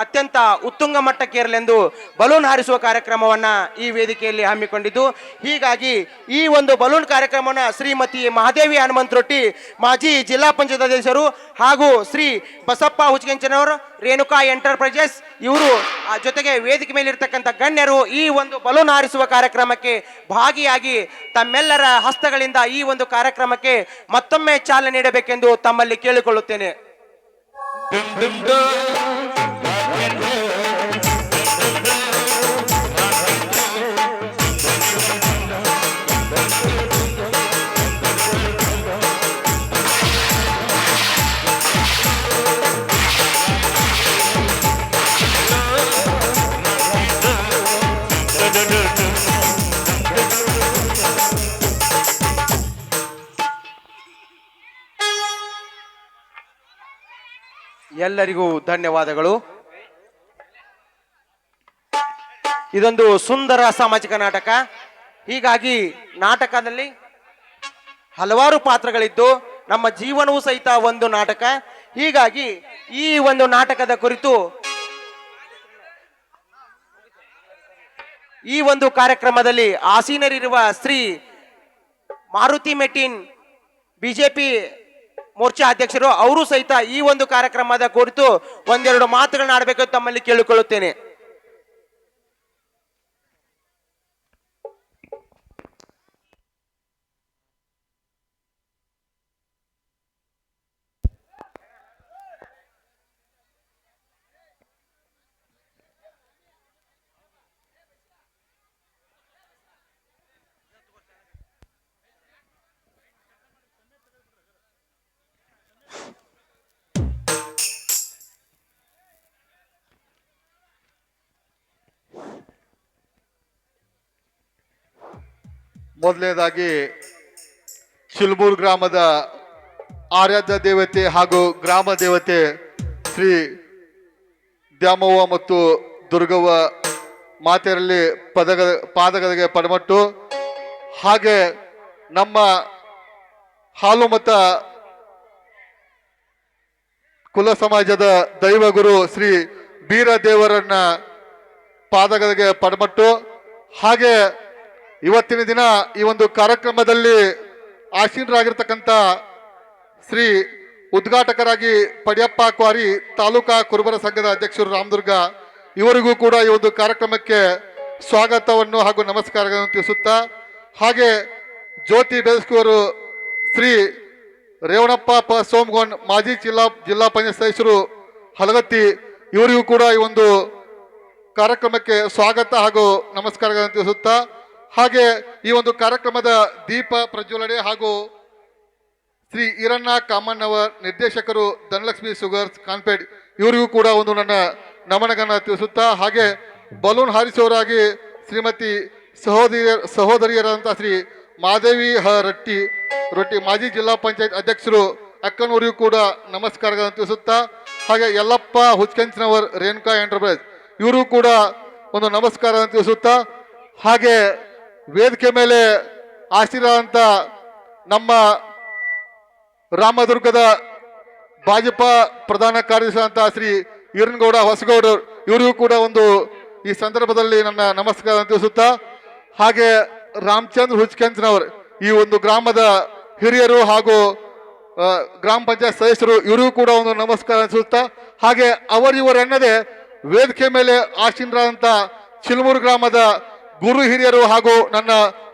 ಅತ್ಯಂತ ಉತ್ತುಂಗ ಮಟ್ಟಕ್ಕೇರಲೆಂದು ಬಲೂನ್ ಹಾರಿಸುವ ಕಾರ್ಯಕ್ರಮವನ್ನ ಈ ವೇದಿಕೆಯಲ್ಲಿ ಹಮ್ಮಿಕೊಂಡಿದ್ದು, ಹೀಗಾಗಿ ಈ ಒಂದು ಬಲೂನ್ ಕಾರ್ಯಕ್ರಮವನ್ನು ಶ್ರೀಮತಿ ಮಹಾದೇವಿ ಹನುಮಂತರೊಟ್ಟಿ ಮಾಜಿ ಜಿಲ್ಲಾ ಪಂಚಾಯತ್ ಅಧ್ಯಕ್ಷರು ಹಾಗೂ ಶ್ರೀ ಬಸಪ್ಪ ಹುಚ್ಚಕೆಂಚನವರು ರೇಣುಕಾ ಎಂಟರ್ಪ್ರೈಸಸ್ ಇವರು ಜೊತೆಗೆ ವೇದಿಕೆ ಮೇಲಿರ್ತಕ್ಕಂಥ ಗಣ್ಯರು ಈ ಒಂದು ಬಲೂನ್ ಹಾರಿಸುವ ಕಾರ್ಯಕ್ರಮಕ್ಕೆ ಭಾಗಿಯಾಗಿ ತಮ್ಮೆಲ್ಲರ ಹಸ್ತಗಳಿಂದ ಈ ಒಂದು ಕಾರ್ಯಕ್ರಮಕ್ಕೆ ಮತ್ತೊಮ್ಮೆ ಚಾಲನೆ ನೀಡಬೇಕೆಂದು ತಮ್ಮಲ್ಲಿ ಕೇಳಿಕೊಳ್ಳುತ್ತೇನೆ. ಎಲ್ಲರಿಗೂ ಧನ್ಯವಾದಗಳು. ಇದೊಂದು ಸುಂದರ ಸಾಮಾಜಿಕ ನಾಟಕ. ಹೀಗಾಗಿ ನಾಟಕದಲ್ಲಿ ಹಲವಾರು ಪಾತ್ರಗಳಿದ್ದು ನಮ್ಮ ಜೀವನವೂ ಸಹಿತ ಒಂದು ನಾಟಕ. ಹೀಗಾಗಿ ಈ ಒಂದು ನಾಟಕದ ಕುರಿತು ಈ ಒಂದು ಕಾರ್ಯಕ್ರಮದಲ್ಲಿ ಆಸೀನರಿರುವ ಶ್ರೀ ಮಾರುತಿ ಮೆಟ್ಟಿನ್ ಬಿಜೆಪಿ ಮೋರ್ಚಾ ಅಧ್ಯಕ್ಷರು ಅವರು ಸಹಿತ ಈ ಒಂದು ಕಾರ್ಯಕ್ರಮದ ಕುರಿತು ಒಂದೆರಡು ಮಾತುಗಳನ್ನ ಆಡಬೇಕು ತಮ್ಮಲ್ಲಿ ಕೇಳಿಕೊಳ್ಳುತ್ತೇನೆ. ಮೊದಲನೇದಾಗಿ ಶಿಲ್ಬೂರ್ ಗ್ರಾಮದ ಆರಾಧ್ಯ ದೇವತೆ ಹಾಗೂ ಗ್ರಾಮ ದೇವತೆ ಶ್ರೀ ದ್ಯಾಮವ್ವ ಮತ್ತು ದುರ್ಗವ್ವ ಮಾತೆಯರಲ್ಲಿ ಪಾದಗಳಿಗೆ ಪಡಮಟ್ಟು, ಹಾಗೆ ನಮ್ಮ ಹಾಲುಮತ ಕುಲ ಸಮಾಜದ ದೈವಗುರು ಶ್ರೀ ಬೀರದೇವರನ್ನ ಪಾದಗಳಿಗೆ ಪಡಮಟ್ಟು, ಹಾಗೆ ಇವತ್ತಿನ ದಿನ ಈ ಒಂದು ಕಾರ್ಯಕ್ರಮದಲ್ಲಿ ಆಸೀನರಾಗಿರ್ತಕ್ಕಂಥ ಶ್ರೀ ಉದ್ಘಾಟಕರಾಗಿ ಪಡ್ಯಪ್ಪ ಕ್ವಾರಿ ತಾಲೂಕಾ ಕುರುಬರ ಸಂಘದ ಅಧ್ಯಕ್ಷರು ರಾಮದುರ್ಗ ಇವರಿಗೂ ಕೂಡ ಈ ಒಂದು ಕಾರ್ಯಕ್ರಮಕ್ಕೆ ಸ್ವಾಗತವನ್ನು ಹಾಗೂ ನಮಸ್ಕಾರಗಳನ್ನು ತಿಳಿಸುತ್ತಾ, ಹಾಗೆ ಜ್ಯೋತಿ ಬೆಳಸ್ಕೂರು ಶ್ರೀ ರೇವಣಪ್ಪ ಸೋಮಗೋನ್ ಮಾಜಿ ಜಿಲ್ಲಾ ಪಂಚಾಯತ್ ಸದಸ್ಯರು ಹಲಗತ್ತಿ ಇವರಿಗೂ ಕೂಡ ಈ ಒಂದು ಕಾರ್ಯಕ್ರಮಕ್ಕೆ ಸ್ವಾಗತ ಹಾಗೂ ನಮಸ್ಕಾರಗಳನ್ನು ತಿಳಿಸುತ್ತಾ, ಹಾಗೆ ಈ ಒಂದು ಕಾರ್ಯಕ್ರಮದ ದೀಪ ಪ್ರಜ್ವಲನೆ ಹಾಗೂ ಶ್ರೀ ಈರಣ್ಣ ಕಾಮಣ್ಣವರ್ ನಿರ್ದೇಶಕರು ಧನಲಕ್ಷ್ಮಿ ಶುಗರ್ಸ್ ಕಾನ್ಪೇಟ್ ಇವರಿಗೂ ಕೂಡ ಒಂದು ನನ್ನ ನಮನಗಳನ್ನು ತಿಳಿಸುತ್ತಾ, ಹಾಗೆ ಬಲೂನ್ ಹಾರಿಸುವವರಾಗಿ ಶ್ರೀಮತಿ ಸಹೋದರಿಯರಾದಂಥ ಶ್ರೀ ಮಾದೇವಿ ರೊಟ್ಟಿ ಮಾಜಿ ಜಿಲ್ಲಾ ಪಂಚಾಯತ್ ಅಧ್ಯಕ್ಷರು ಅಕ್ಕನೂರಿಗೂ ಕೂಡ ನಮಸ್ಕಾರಗಳನ್ನು ತಿಳಿಸುತ್ತಾ, ಹಾಗೆ ಯಲ್ಲಪ್ಪ ಹುಚ್ಕೆಂಚನವರ್ ರೇಣುಕಾ ಎಂಟರ್ಪ್ರೈಸ್ ಇವರು ಕೂಡ ಒಂದು ನಮಸ್ಕಾರವನ್ನು ತಿಳಿಸುತ್ತಾ, ಹಾಗೆ ವೇದಿಕೆ ಮೇಲೆ ಆಶೀರ್ವಾದಂತ ನಮ್ಮ ರಾಮದುರ್ಗದ ಭಾಜಪಾ ಪ್ರಧಾನ ಕಾರ್ಯದರ್ಶಿ ಅಂತ ಶ್ರೀ ಈರನಗೌಡ ಹೊಸಗೌಡರು ಇವರಿಗೂ ಕೂಡ ಒಂದು ಈ ಸಂದರ್ಭದಲ್ಲಿ ನನ್ನ ನಮಸ್ಕಾರ ತಿಳಿಸುತ್ತಾ, ಹಾಗೆ ರಾಮಚಂದ್ರ ಹುಚ್ಕೆಂಚನವರು ಈ ಒಂದು ಗ್ರಾಮದ ಹಿರಿಯರು ಹಾಗೂ ಗ್ರಾಮ ಪಂಚಾಯತ್ ಸದಸ್ಯರು ಇವರಿಗೂ ಕೂಡ ಒಂದು ನಮಸ್ಕಾರ ತಿಳಿಸುತ್ತಾ, ಹಾಗೆ ಅವರಿವರೆನ್ನದೇ ವೇದಿಕೆ ಮೇಲೆ ಆಸೀನರಾದಂಥ ಚಿಲ್ಮೂರು ಗ್ರಾಮದ ಗುರು ಹಿರಿಯರು ಹಾಗೂ ನನ್ನ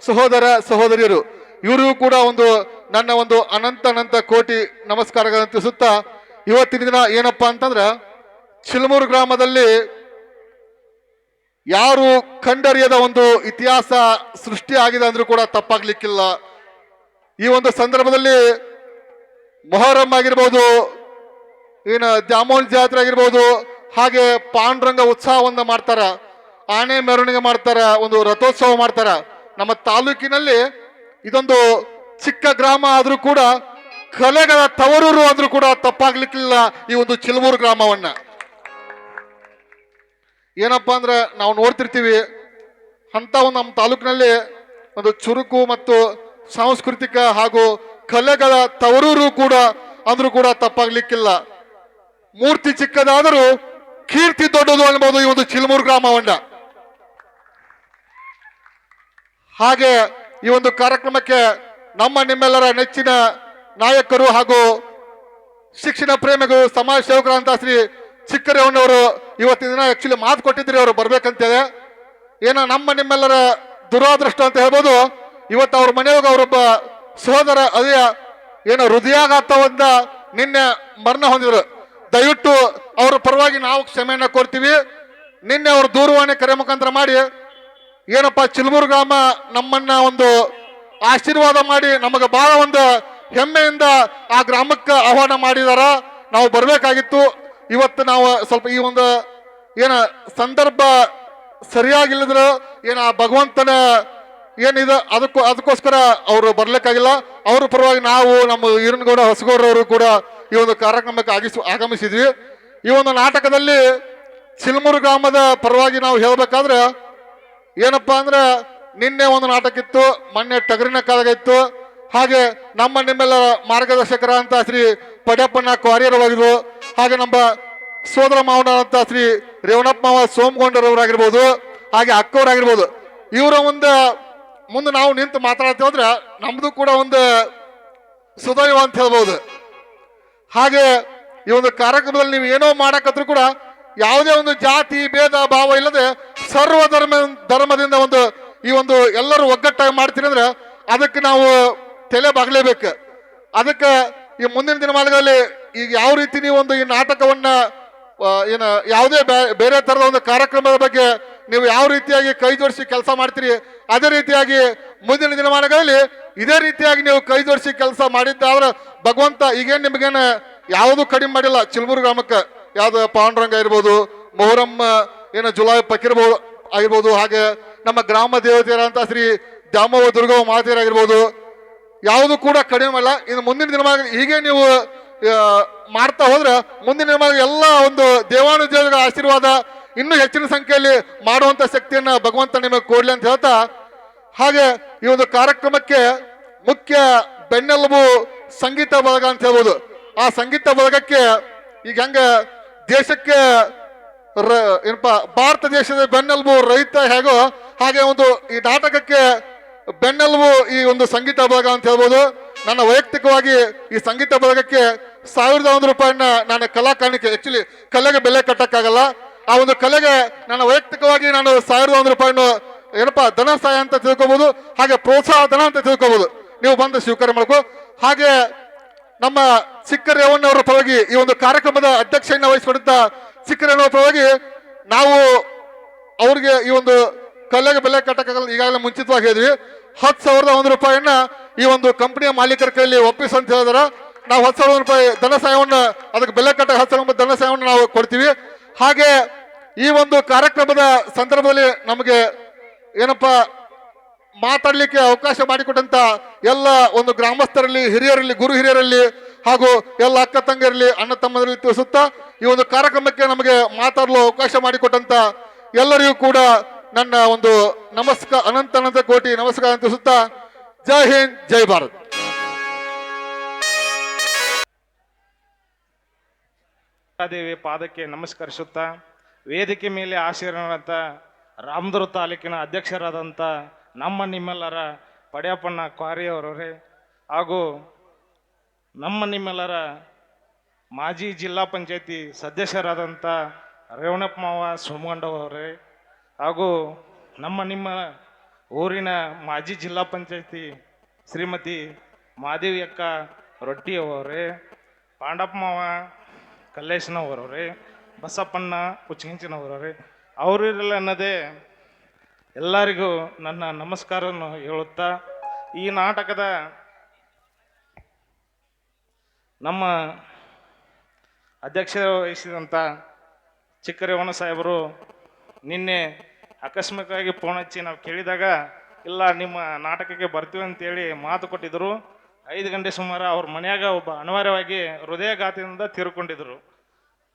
ಸಹೋದರಿಯರು ಇವರಿಗೂ ಕೂಡ ಒಂದು ನನ್ನ ಒಂದು ಅನಂತ ಕೋಟಿ ನಮಸ್ಕಾರಗಳನ್ನು ತಿಳಿಸುತ್ತಾ, ಇವತ್ತಿನ ದಿನ ಏನಪ್ಪಾ ಅಂತಂದ್ರೆ ಚಿಲ್ಮೂರು ಗ್ರಾಮದಲ್ಲಿ ಯಾರು ಕಂಡರಿಯದ ಒಂದು ಇತಿಹಾಸ ಸೃಷ್ಟಿ ಆಗಿದೆ ಅಂದ್ರೂ ಕೂಡ ತಪ್ಪಾಗ್ಲಿಕ್ಕಿಲ್ಲ. ಈ ಒಂದು ಸಂದರ್ಭದಲ್ಲಿ ಮೊಹರಂ ಆಗಿರ್ಬೋದು, ಏನು ದ್ಯಾಮೋನ್ ಜಾತ್ರೆ ಆಗಿರ್ಬೋದು, ಹಾಗೆ ಪಾಂಡುರಂಗ ಉತ್ಸವವನ್ನು ಮಾಡ್ತಾರ, ಆನೆ ಮೆರವಣಿಗೆ ಮಾಡ್ತಾರ, ಒಂದು ರಥೋತ್ಸವ ಮಾಡ್ತಾರ. ನಮ್ಮ ತಾಲೂಕಿನಲ್ಲಿ ಇದೊಂದು ಚಿಕ್ಕ ಗ್ರಾಮ ಆದ್ರೂ ಕೂಡ ಕಲೆಗಳ ತವರೂರು ಆದ್ರೂ ಕೂಡ ತಪ್ಪಾಗ್ಲಿಕ್ಕಿಲ್ಲ ಈ ಒಂದು ಚಿಲ್ಮೂರು ಗ್ರಾಮವನ್ನ. ಏನಪ್ಪಾ ಅಂದ್ರೆ ನಾವು ನೋಡ್ತಿರ್ತೀವಿ ಅಂತ ಒಂದು ನಮ್ಮ ತಾಲೂಕಿನಲ್ಲಿ ಒಂದು ಚುರುಕು ಮತ್ತು ಸಾಂಸ್ಕೃತಿಕ ಹಾಗೂ ಕಲೆಗಳ ತವರೂರು ಕೂಡ ಅಂದ್ರೂ ಕೂಡ ತಪ್ಪಾಗ್ಲಿಕ್ಕಿಲ್ಲ. ಮೂರ್ತಿ ಚಿಕ್ಕದಾದರೂ ಕೀರ್ತಿ ದೊಡ್ಡದು ಅನ್ಬೋದು ಈ ಒಂದು ಚಿಲ್ಮೂರು ಗ್ರಾಮವನ್ನ. ಹಾಗೆ ಈ ಒಂದು ಕಾರ್ಯಕ್ರಮಕ್ಕೆ ನಮ್ಮ ನಿಮ್ಮೆಲ್ಲರ ನೆಚ್ಚಿನ ನಾಯಕರು ಹಾಗೂ ಶಿಕ್ಷಣ ಪ್ರೇಮಿಗಳು ಸಮಾಜ ಸೇವಕರಂತ ಶ್ರೀ ಚಿಕ್ಕರೇವಣ್ಣವರು ಇವತ್ತಿನ ದಿನ ಆಕ್ಚುಲಿ ಮಾತು ಕೊಟ್ಟಿದ್ರಿ ಅವರು ಬರ್ಬೇಕಂತೇಳಿ. ಏನೋ ನಮ್ಮ ನಿಮ್ಮೆಲ್ಲರ ದುರಾದೃಷ್ಟ ಅಂತ ಹೇಳ್ಬೋದು, ಇವತ್ತು ಅವ್ರ ಮನೆಯಾಗ ಅವರೊಬ್ಬ ಸಹೋದರ ಅದೇ ಏನೋ ಹೃದಯಾಘಾತವನ್ನ ನಿನ್ನೆ ಮರಣ ಹೊಂದಿದ್ರು. ದಯವಿಟ್ಟು ಅವರ ಪರವಾಗಿ ನಾವು ಕ್ಷಮೆಯನ್ನ ಕೋರ್ತೀವಿ. ನಿನ್ನೆ ಅವರು ದೂರವಾಣಿ ಕರೆ ಮುಖಾಂತರ ಮಾಡಿ ಏನಪ್ಪ ಚಿಲ್ಮೂರು ಗ್ರಾಮ ನಮ್ಮನ್ನ ಒಂದು ಆಶೀರ್ವಾದ ಮಾಡಿ ನಮಗೆ ಬಹಳ ಒಂದು ಹೆಮ್ಮೆಯಿಂದ ಆ ಗ್ರಾಮಕ್ಕೆ ಆಹ್ವಾನ ಮಾಡಿದಾರ, ನಾವು ಬರಬೇಕಾಗಿತ್ತು. ಇವತ್ತು ನಾವು ಸ್ವಲ್ಪ ಈ ಒಂದು ಏನ ಸಂದರ್ಭ ಸರಿಯಾಗಿಲ್ಲದ್ರು ಏನ ಆ ಭಗವಂತನ ಏನಿದೆ ಅದಕ್ಕೋಸ್ಕರ ಅವರು ಬರ್ಲಿಕ್ಕಾಗಿಲ್ಲ. ಅವ್ರ ಪರವಾಗಿ ನಾವು ನಮ್ಮ ಈರನಗೌಡ ಹೊಸಗೌಡರವರು ಕೂಡ ಈ ಒಂದು ಕಾರ್ಯಕ್ರಮಕ್ಕೆ ಆಗಮಿಸಿದ್ವಿ. ಈ ಒಂದು ನಾಟಕದಲ್ಲಿ ಚಿಲ್ಮೂರು ಗ್ರಾಮದ ಪರವಾಗಿ ನಾವು ಹೇಳ್ಬೇಕಾದ್ರೆ ಏನಪ್ಪಾ ಅಂದ್ರೆ ನಿನ್ನೆ ಒಂದು ನಾಟಕ ಇತ್ತು, ಮೊನ್ನೆ ಟಗರಿನ ಕಾಲಗ ಇತ್ತು, ಹಾಗೆ ನಮ್ಮ ನಿಮ್ಮೆಲ್ಲರ ಮಾರ್ಗದರ್ಶಕರಾದಂಥ ಶ್ರೀ ಪಡ್ಯಪ್ಪನ ಕ್ವಾರಿಯರವಾಗಿರ್ಬೋದು, ಹಾಗೆ ನಮ್ಮ ಸೋದರ ಮಾವನಂತ ಶ್ರೀ ರೇವಣಪ್ಪ ಮಾವ ಸೋಮಗೊಂಡರವರಾಗಿರ್ಬೋದು, ಹಾಗೆ ಅಕ್ಕವರಾಗಿರ್ಬೋದು. ಇವರ ಮುಂದೆ ನಾವು ನಿಂತು ಮಾತಾಡ್ತೇವೆ ಅಂದ್ರೆ ನಮ್ದು ಕೂಡ ಒಂದು ಸುದೈವ ಅಂತ ಹೇಳ್ಬೋದು. ಹಾಗೆ ಈ ಒಂದು ಕಾರ್ಯಕ್ರಮದಲ್ಲಿ ನೀವು ಏನೋ ಮಾಡಕತ್ರು ಕೂಡ ಯಾವುದೇ ಒಂದು ಜಾತಿ ಭೇದ ಭಾವ ಇಲ್ಲದೆ ಸರ್ವ ಧರ್ಮದಿಂದ ಈ ಒಂದು ಎಲ್ಲರೂ ಒಗ್ಗಟ್ಟಾಗಿ ಮಾಡ್ತೀರಿ ಅಂದ್ರೆ ಅದಕ್ಕೆ ನಾವು ತಲೆ ಬಾಗಲೇಬೇಕು. ಅದಕ್ಕೆ ಈ ಮುಂದಿನ ದಿನಮಾನಗಳಲ್ಲಿ ಈಗ ಯಾವ ರೀತಿ ನೀವು ಈ ನಾಟಕವನ್ನ ಏನು ಯಾವುದೇ ಬೇರೆ ತರದ ಒಂದು ಕಾರ್ಯಕ್ರಮದ ಬಗ್ಗೆ ನೀವು ಯಾವ ರೀತಿಯಾಗಿ ಕೈ ಜೋಡಿಸಿ ಕೆಲಸ ಮಾಡ್ತೀರಿ, ಅದೇ ರೀತಿಯಾಗಿ ಮುಂದಿನ ದಿನಮಾನಗಳಲ್ಲಿ ಇದೇ ರೀತಿಯಾಗಿ ನೀವು ಕೈ ಜೋಡಿಸಿ ಕೆಲಸ ಮಾಡಿದ್ದಾದ್ರೆ ಭಗವಂತ ಈಗೇನು ನಿಮಗೇನು ಯಾವುದು ಕಡಿಮೆ ಮಾಡಿಲ್ಲ. ಚಿಲ್ಬೂರು ಗ್ರಾಮಕ್ಕೆ ಯಾವ್ದು ಪಾಂಡುರಂಗ ಇರ್ಬೋದು, ಮೊಹರಮ್ಮ ಏನು ಜುಲೈ ಪಕ್ಕಿರ್ಬೋದು ಆಗಿರ್ಬೋದು, ಹಾಗೆ ನಮ್ಮ ಗ್ರಾಮ ದೇವತೆಯರಂತ ಶ್ರೀ ದ್ಯಾಮವ್ವ ದುರ್ಗವ್ವ ಮಾತೆಯರಾಗಿರ್ಬೋದು, ಯಾವುದು ಕೂಡ ಕಡಿಮೆ ಅಲ್ಲ. ಇನ್ನು ಮುಂದಿನ ದಿನಮಾನ ಹೀಗೆ ನೀವು ಮಾಡ್ತಾ ಹೋದ್ರೆ ಮುಂದಿನ ದಿನಮಾನ ಎಲ್ಲ ಒಂದು ದೇವಾನುದೇವಗಳ ಆಶೀರ್ವಾದ ಇನ್ನೂ ಹೆಚ್ಚಿನ ಸಂಖ್ಯೆಯಲ್ಲಿ ಮಾಡುವಂತ ಶಕ್ತಿಯನ್ನ ಭಗವಂತ ನಿಮಗೆ ಕೊಡ್ಲಿ ಅಂತ ಹೇಳ್ತಾ, ಹಾಗೆ ಈ ಒಂದು ಕಾರ್ಯಕ್ರಮಕ್ಕೆ ಮುಖ್ಯ ಬೆನ್ನೆಲುಬು ಸಂಗೀತ ಬಳಗ ಅಂತ ಹೇಳ್ಬೋದು. ಆ ಸಂಗೀತ ಬಳಗಕ್ಕೆ ಈಗ ಹೆಂಗ ದೇಶಕ್ಕೆ ಏನಪ್ಪ ಭಾರತ ದೇಶದ ಬೆನ್ನೆಲುಬು ರೈತ ಹೇಗೋ ಹಾಗೆ ಒಂದು ಈ ನಾಟಕಕ್ಕೆ ಬೆನ್ನೆಲುಬು ಈ ಒಂದು ಸಂಗೀತ ಬಳಗ ಅಂತ ಹೇಳ್ಬೋದು. ನನ್ನ ವೈಯಕ್ತಿಕವಾಗಿ ಈ ಸಂಗೀತ ಬಳಗಕ್ಕೆ 1,001 ರೂಪಾಯಿನ ನಾನು ಕಲಾ ಕಾಣಿಕೆ, ಆಕ್ಚುಲಿ ಕಲೆಗೆ ಬೆಲೆ ಕಟ್ಟಕ್ಕಾಗಲ್ಲ. ಆ ಒಂದು ಕಲೆಗೆ ನನ್ನ ವೈಯಕ್ತಿಕವಾಗಿ ನಾನು 1,001 ರೂಪಾಯಿನ ಏನಪ್ಪಾ ಧನ ಸಹಾಯ ಅಂತ ತಿಳ್ಕೊಬಹುದು, ಹಾಗೆ ಪ್ರೋತ್ಸಾಹ ಧನ ಅಂತ ತಿಳ್ಕೊಬಹುದು. ನೀವು ಬಂದು ಸ್ವೀಕಾರ ಮಾಡ್ಕೋ. ಹಾಗೆ ನಮ್ಮ ಚಿಕ್ಕರೇವಣ್ಣವರ ಪರವಾಗಿ ಈ ಒಂದು ಕಾರ್ಯಕ್ರಮದ ಅಧ್ಯಕ್ಷೆಯನ್ನು ವಹಿಸಿಕೊಂಡಂತ ಚಿಕ್ಕರೇವಣ್ಣವರ ಪರವಾಗಿ ನಾವು ಅವ್ರಿಗೆ ಈ ಒಂದು ಕಲೆಗೆ ಬೆಲೆ ಕಟ್ಟಕ್ಕಾಗಲ್ಲ ಈಗಾಗಲೇ ಮುಂಚಿತವಾಗಿ ಹೇಳಿದ್ವಿ. 10,001 ರೂಪಾಯಿಯನ್ನ ಈ ಒಂದು ಕಂಪನಿಯ ಮಾಲೀಕರ ಕೈಯಲ್ಲಿ ಒಪ್ಪಿಸಿ ಅಂತ ಹೇಳಿದಾರ. ನಾವು 10,000 ರೂಪಾಯಿ ಧನ ಸಹಾಯವನ್ನು ಅದಕ್ಕೆ ಬೆಲೆ ಕಟ್ಟ 10,000 ಧನ ಸಹಾಯವನ್ನು ನಾವು ಕೊಡ್ತೀವಿ. ಹಾಗೆ ಈ ಒಂದು ಕಾರ್ಯಕ್ರಮದ ಸಂದರ್ಭದಲ್ಲಿ ನಮಗೆ ಏನಪ್ಪ ಮಾತಾಡ್ಲಿಕ್ಕೆ ಅವಕಾಶ ಮಾಡಿಕೊಟ್ಟಂತ ಎಲ್ಲ ಒಂದು ಗ್ರಾಮಸ್ಥರಲ್ಲಿ, ಹಿರಿಯರಲ್ಲಿ, ಗುರು ಹಿರಿಯರಲ್ಲಿ ಹಾಗೂ ಎಲ್ಲ ಅಕ್ಕ ತಂಗಿಯರಲ್ಲಿ, ಅಣ್ಣ ತಮ್ಮರಲ್ಲಿ ತಿಳಿಸುತ್ತಾ ಈ ಒಂದು ಕಾರ್ಯಕ್ರಮಕ್ಕೆ ನಮಗೆ ಮಾತಾಡಲು ಅವಕಾಶ ಮಾಡಿಕೊಟ್ಟಂತ ಎಲ್ಲರಿಗೂ ಕೂಡ ನನ್ನ ಒಂದು ಅನಂತ ಕೋಟಿ ನಮಸ್ಕಾರ ತಿಳಿಸುತ್ತಾ ಜೈ ಹಿಂದ್, ಜೈ ಭಾರತ್. ದೇವಿ ಪಾದಕ್ಕೆ ನಮಸ್ಕರಿಸುತ್ತಾ ವೇದಿಕೆ ಮೇಲೆ ಆಶೀರ್ವಾದಂಥ ರಾಮದುರ್ಗ ತಾಲೂಕಿನ ಅಧ್ಯಕ್ಷರಾದಂಥ ನಮ್ಮ ನಿಮ್ಮೆಲ್ಲರ ಪಡ್ಯಪ್ಪಣ್ಣ ಕ್ವಾರಿಯವರವರೇ ಹಾಗೂ ನಮ್ಮ ನಿಮ್ಮೆಲ್ಲರ ಮಾಜಿ ಜಿಲ್ಲಾ ಪಂಚಾಯತಿ ಸದಸ್ಯರಾದಂಥ ರೇವಣಪ್ಪ ಮಾವ ಸೋಮಗೊಂಡವರೇ ಹಾಗೂ ನಿಮ್ಮ ಊರಿನ ಮಾಜಿ ಜಿಲ್ಲಾ ಪಂಚಾಯತಿ ಶ್ರೀಮತಿ ಮಾದೇವಿ ಅಕ್ಕ ರೊಟ್ಟಿಯವರೇ, ಪಾಂಡಪ್ಪ ಮಾವ ಕಲ್ಲೇಶನವರವರೇ, ಬಸಪ್ಪಣ್ಣ ಕುಚ್ಚಂಚಿನವರವರೇ, ಅವರಿರಲ್ಲ ಅನ್ನೋದೇ ಎಲ್ಲರಿಗೂ ನನ್ನ ನಮಸ್ಕಾರವನ್ನು ಹೇಳುತ್ತಾ ಈ ನಾಟಕದ ನಮ್ಮ ಅಧ್ಯಕ್ಷ ವಹಿಸಿದಂಥ ಚಿಕ್ಕರೇವಣ್ಣ ಸಾಹೇಬರು ನಿನ್ನೆ ಆಕಸ್ಮಿಕವಾಗಿ ಫೋನ್ ಹಚ್ಚಿ ನಾವು ಕೇಳಿದಾಗ ಇಲ್ಲ ನಿಮ್ಮ ನಾಟಕಕ್ಕೆ ಬರ್ತೀವಿ ಅಂತೇಳಿ ಮಾತು ಕೊಟ್ಟಿದ್ದರು. 5 ಗಂಟೆ ಸುಮಾರು ಅವ್ರ ಮನೆಯಾಗ ಒಬ್ಬ ಅನಿವಾರ್ಯವಾಗಿ ಹೃದಯಘಾತದಿಂದ ತೀರ್ಕೊಂಡಿದ್ರು.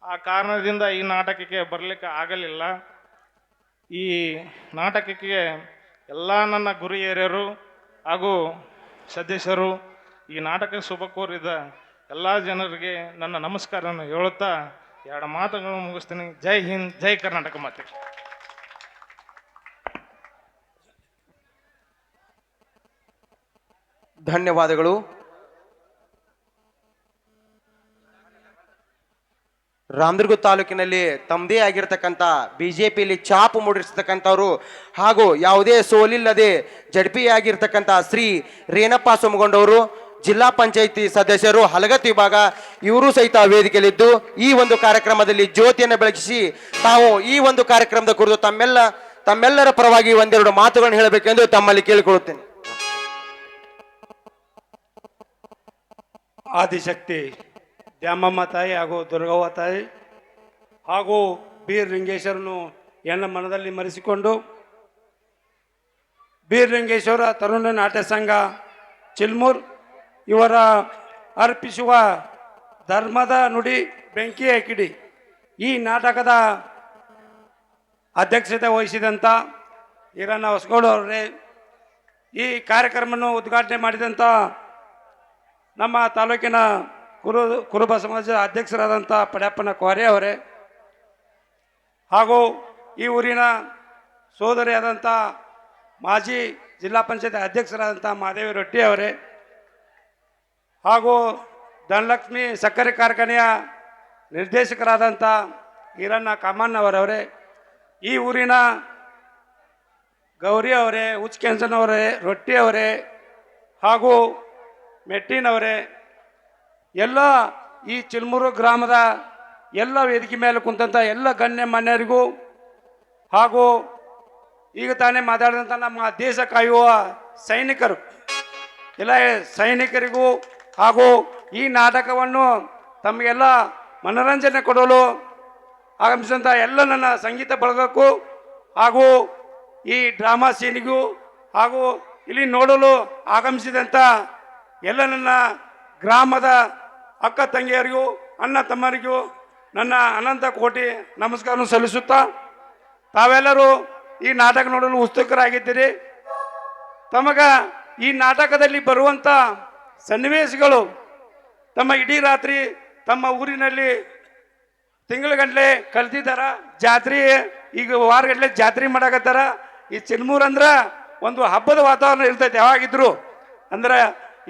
ಆ ಕಾರಣದಿಂದ ಈ ನಾಟಕಕ್ಕೆ ಬರಲಿಕ್ಕೆ ಆಗಲಿಲ್ಲ. ಈ ನಾಟಕಕ್ಕೆ ಎಲ್ಲ ನನ್ನ ಗುರು ಹಿರಿಯರು ಹಾಗೂ ಸದಸ್ಯರು, ಈ ನಾಟಕ ಶುಭ ಕೋರಿದ ಎಲ್ಲ ಜನರಿಗೆ ನನ್ನ ನಮಸ್ಕಾರವನ್ನು ಹೇಳುತ್ತಾ 2 ಮಾತುಗಳನ್ನು ಮುಗಿಸ್ತೀನಿ. ಜೈ ಹಿಂದ್, ಜೈ ಕರ್ನಾಟಕ ಮಾತೆ. ಧನ್ಯವಾದಗಳು. ರಾಮದುರ್ಗ ತಾಲೂಕಿನಲ್ಲಿ ತಮ್ಮದೇ ಆಗಿರ್ತಕ್ಕಂಥ ಬಿಜೆಪಿಯಲ್ಲಿ ಛಾಪು ಮೂಡಿರ್ತಕ್ಕಂಥವ್ರು ಹಾಗೂ ಯಾವುದೇ ಸೋಲಿಲ್ಲದೆ ಜಡ್ಪಿ ಆಗಿರ್ತಕ್ಕಂಥ ಶ್ರೀ ರೇಣಪ್ಪ ಸೋಮಗೊಂಡವರು ಜಿಲ್ಲಾ ಪಂಚಾಯಿತಿ ಸದಸ್ಯರು ಹಲಗತ್ತಿ ವಿಭಾಗ, ಇವರು ಸಹಿತ ವೇದಿಕೆಯಲ್ಲಿದ್ದು ಈ ಒಂದು ಕಾರ್ಯಕ್ರಮದಲ್ಲಿ ಜ್ಯೋತಿಯನ್ನು ಬೆಳಗಿಸಿ ತಾವು ಈ ಒಂದು ಕಾರ್ಯಕ್ರಮದ ಕುರಿತು ತಮ್ಮೆಲ್ಲರ ಪರವಾಗಿ ಒಂದೆರಡು ಮಾತುಗಳನ್ನು ಹೇಳಬೇಕೆಂದು ತಮ್ಮಲ್ಲಿ ಕೇಳಿಕೊಳ್ಳುತ್ತೇನೆ. ಆದಿಶಕ್ತಿ ದ್ಯಾಮಮ್ಮ ತಾಯಿ ಹಾಗೂ ದುರ್ಗವ್ವ ತಾಯಿ ಹಾಗೂ ಬೀರ್ ಲಿಂಗೇಶ್ವರನು ಎನ್ನ ಮನದಲ್ಲಿ ಮರೆಸಿಕೊಂಡು ಬೀರ್ ಲಿಂಗೇಶ್ವರ ತರುಣ ನಾಟ್ಯ ಸಂಘ ಚಿಲ್ಮೂರ್ ಇವರ ಅರ್ಪಿಸುವ ಧರ್ಮದ ನುಡಿ ಬೆಂಕಿಯ ಕಿಡಿ ಈ ನಾಟಕದ ಅಧ್ಯಕ್ಷತೆ ವಹಿಸಿದಂಥ ಈರಣ್ಣ ಹೊಸಗೌಡ ಅವರೇ, ಈ ಕಾರ್ಯಕ್ರಮವನ್ನು ಉದ್ಘಾಟನೆ ಮಾಡಿದಂಥ ನಮ್ಮ ತಾಲೂಕಿನ ಕುರುಬ ಸಮಾಜದ ಅಧ್ಯಕ್ಷರಾದಂಥ ಪಡ್ಯಪ್ಪನ ಕ್ವಾರೆ ಅವರೇ, ಹಾಗೂ ಈ ಊರಿನ ಸೋದರಿಯಾದಂಥ ಮಾಜಿ ಜಿಲ್ಲಾ ಪಂಚಾಯತ್ ಅಧ್ಯಕ್ಷರಾದಂಥ ಮಾದೇವಿ ರೊಟ್ಟಿ ಅವರೇ, ಹಾಗೂ ಧನಲಕ್ಷ್ಮಿ ಸಕ್ಕರೆ ಕಾರ್ಖಾನೆಯ ನಿರ್ದೇಶಕರಾದಂಥ ಈರಣ್ಣ ಕಾಮಣ್ಣವರವರೇ, ಈ ಊರಿನ ಗೌರಿ ಅವರೇ, ಉಚ್ಕೆಂಚನವರೇ, ರೊಟ್ಟಿ ಅವರೇ, ಹಾಗೂ ಮೆಟ್ಟಿನವರೇ, ಎಲ್ಲ ಈ ಚಿಲ್ಮೂರು ಗ್ರಾಮದ ಎಲ್ಲ ವೇದಿಕೆ ಮೇಲೆ ಕುಂತಂಥ ಎಲ್ಲ ಗಣ್ಯಮಾನ್ಯರಿಗೂ, ಹಾಗೂ ಈಗ ತಾನೇ ಮಾತಾಡಿದಂಥ ನಮ್ಮ ದೇಶ ಕಾಯುವ ಸೈನಿಕರು ಎಲ್ಲ ಸೈನಿಕರಿಗೂ, ಹಾಗೂ ಈ ನಾಟಕವನ್ನು ತಮಗೆಲ್ಲ ಮನೋರಂಜನೆ ಕೊಡಲು ಆಗಮಿಸಿದಂಥ ಎಲ್ಲ ನನ್ನ ಸಂಗೀತ ಬಳಗಕ್ಕೂ, ಹಾಗೂ ಈ ಡ್ರಾಮಾ ಸೀನಿಗೂ, ಹಾಗೂ ಇಲ್ಲಿ ನೋಡಲು ಆಗಮಿಸಿದಂಥ ಎಲ್ಲ ನನ್ನ ಗ್ರಾಮದ ಅಕ್ಕ ತಂಗಿಯರಿಗೂ ಅಣ್ಣ ತಮ್ಮರಿಗೂ ನನ್ನ ಅನಂತ ಕೋಟಿ ನಮಸ್ಕಾರ ಸಲ್ಲಿಸುತ್ತಾ, ತಾವೆಲ್ಲರೂ ಈ ನಾಟಕ ನೋಡಲು ಉತ್ಸುಕರಾಗಿದ್ದೀರಿ. ತಮಗ ಈ ನಾಟಕದಲ್ಲಿ ಬರುವಂಥ ಸನ್ನಿವೇಶಗಳು ತಮ್ಮ ಇಡೀ ರಾತ್ರಿ ತಮ್ಮ ಊರಿನಲ್ಲಿ ತಿಂಗಳಗಟ್ಟಲೆ ಕಲ್ತಿದ್ದಾರ. ಜಾತ್ರೆ ಈಗ ವಾರಗಟ್ಟಲೆ ಜಾತ್ರೆ ಮಾಡಕತ್ತಾರ. ಈ ಚಿಲ್ಮೂರು ಅಂದ್ರೆ ಒಂದು ಹಬ್ಬದ ವಾತಾವರಣ ಇರ್ತೈತೆ ಯಾವಾಗಿದ್ರು. ಅಂದ್ರೆ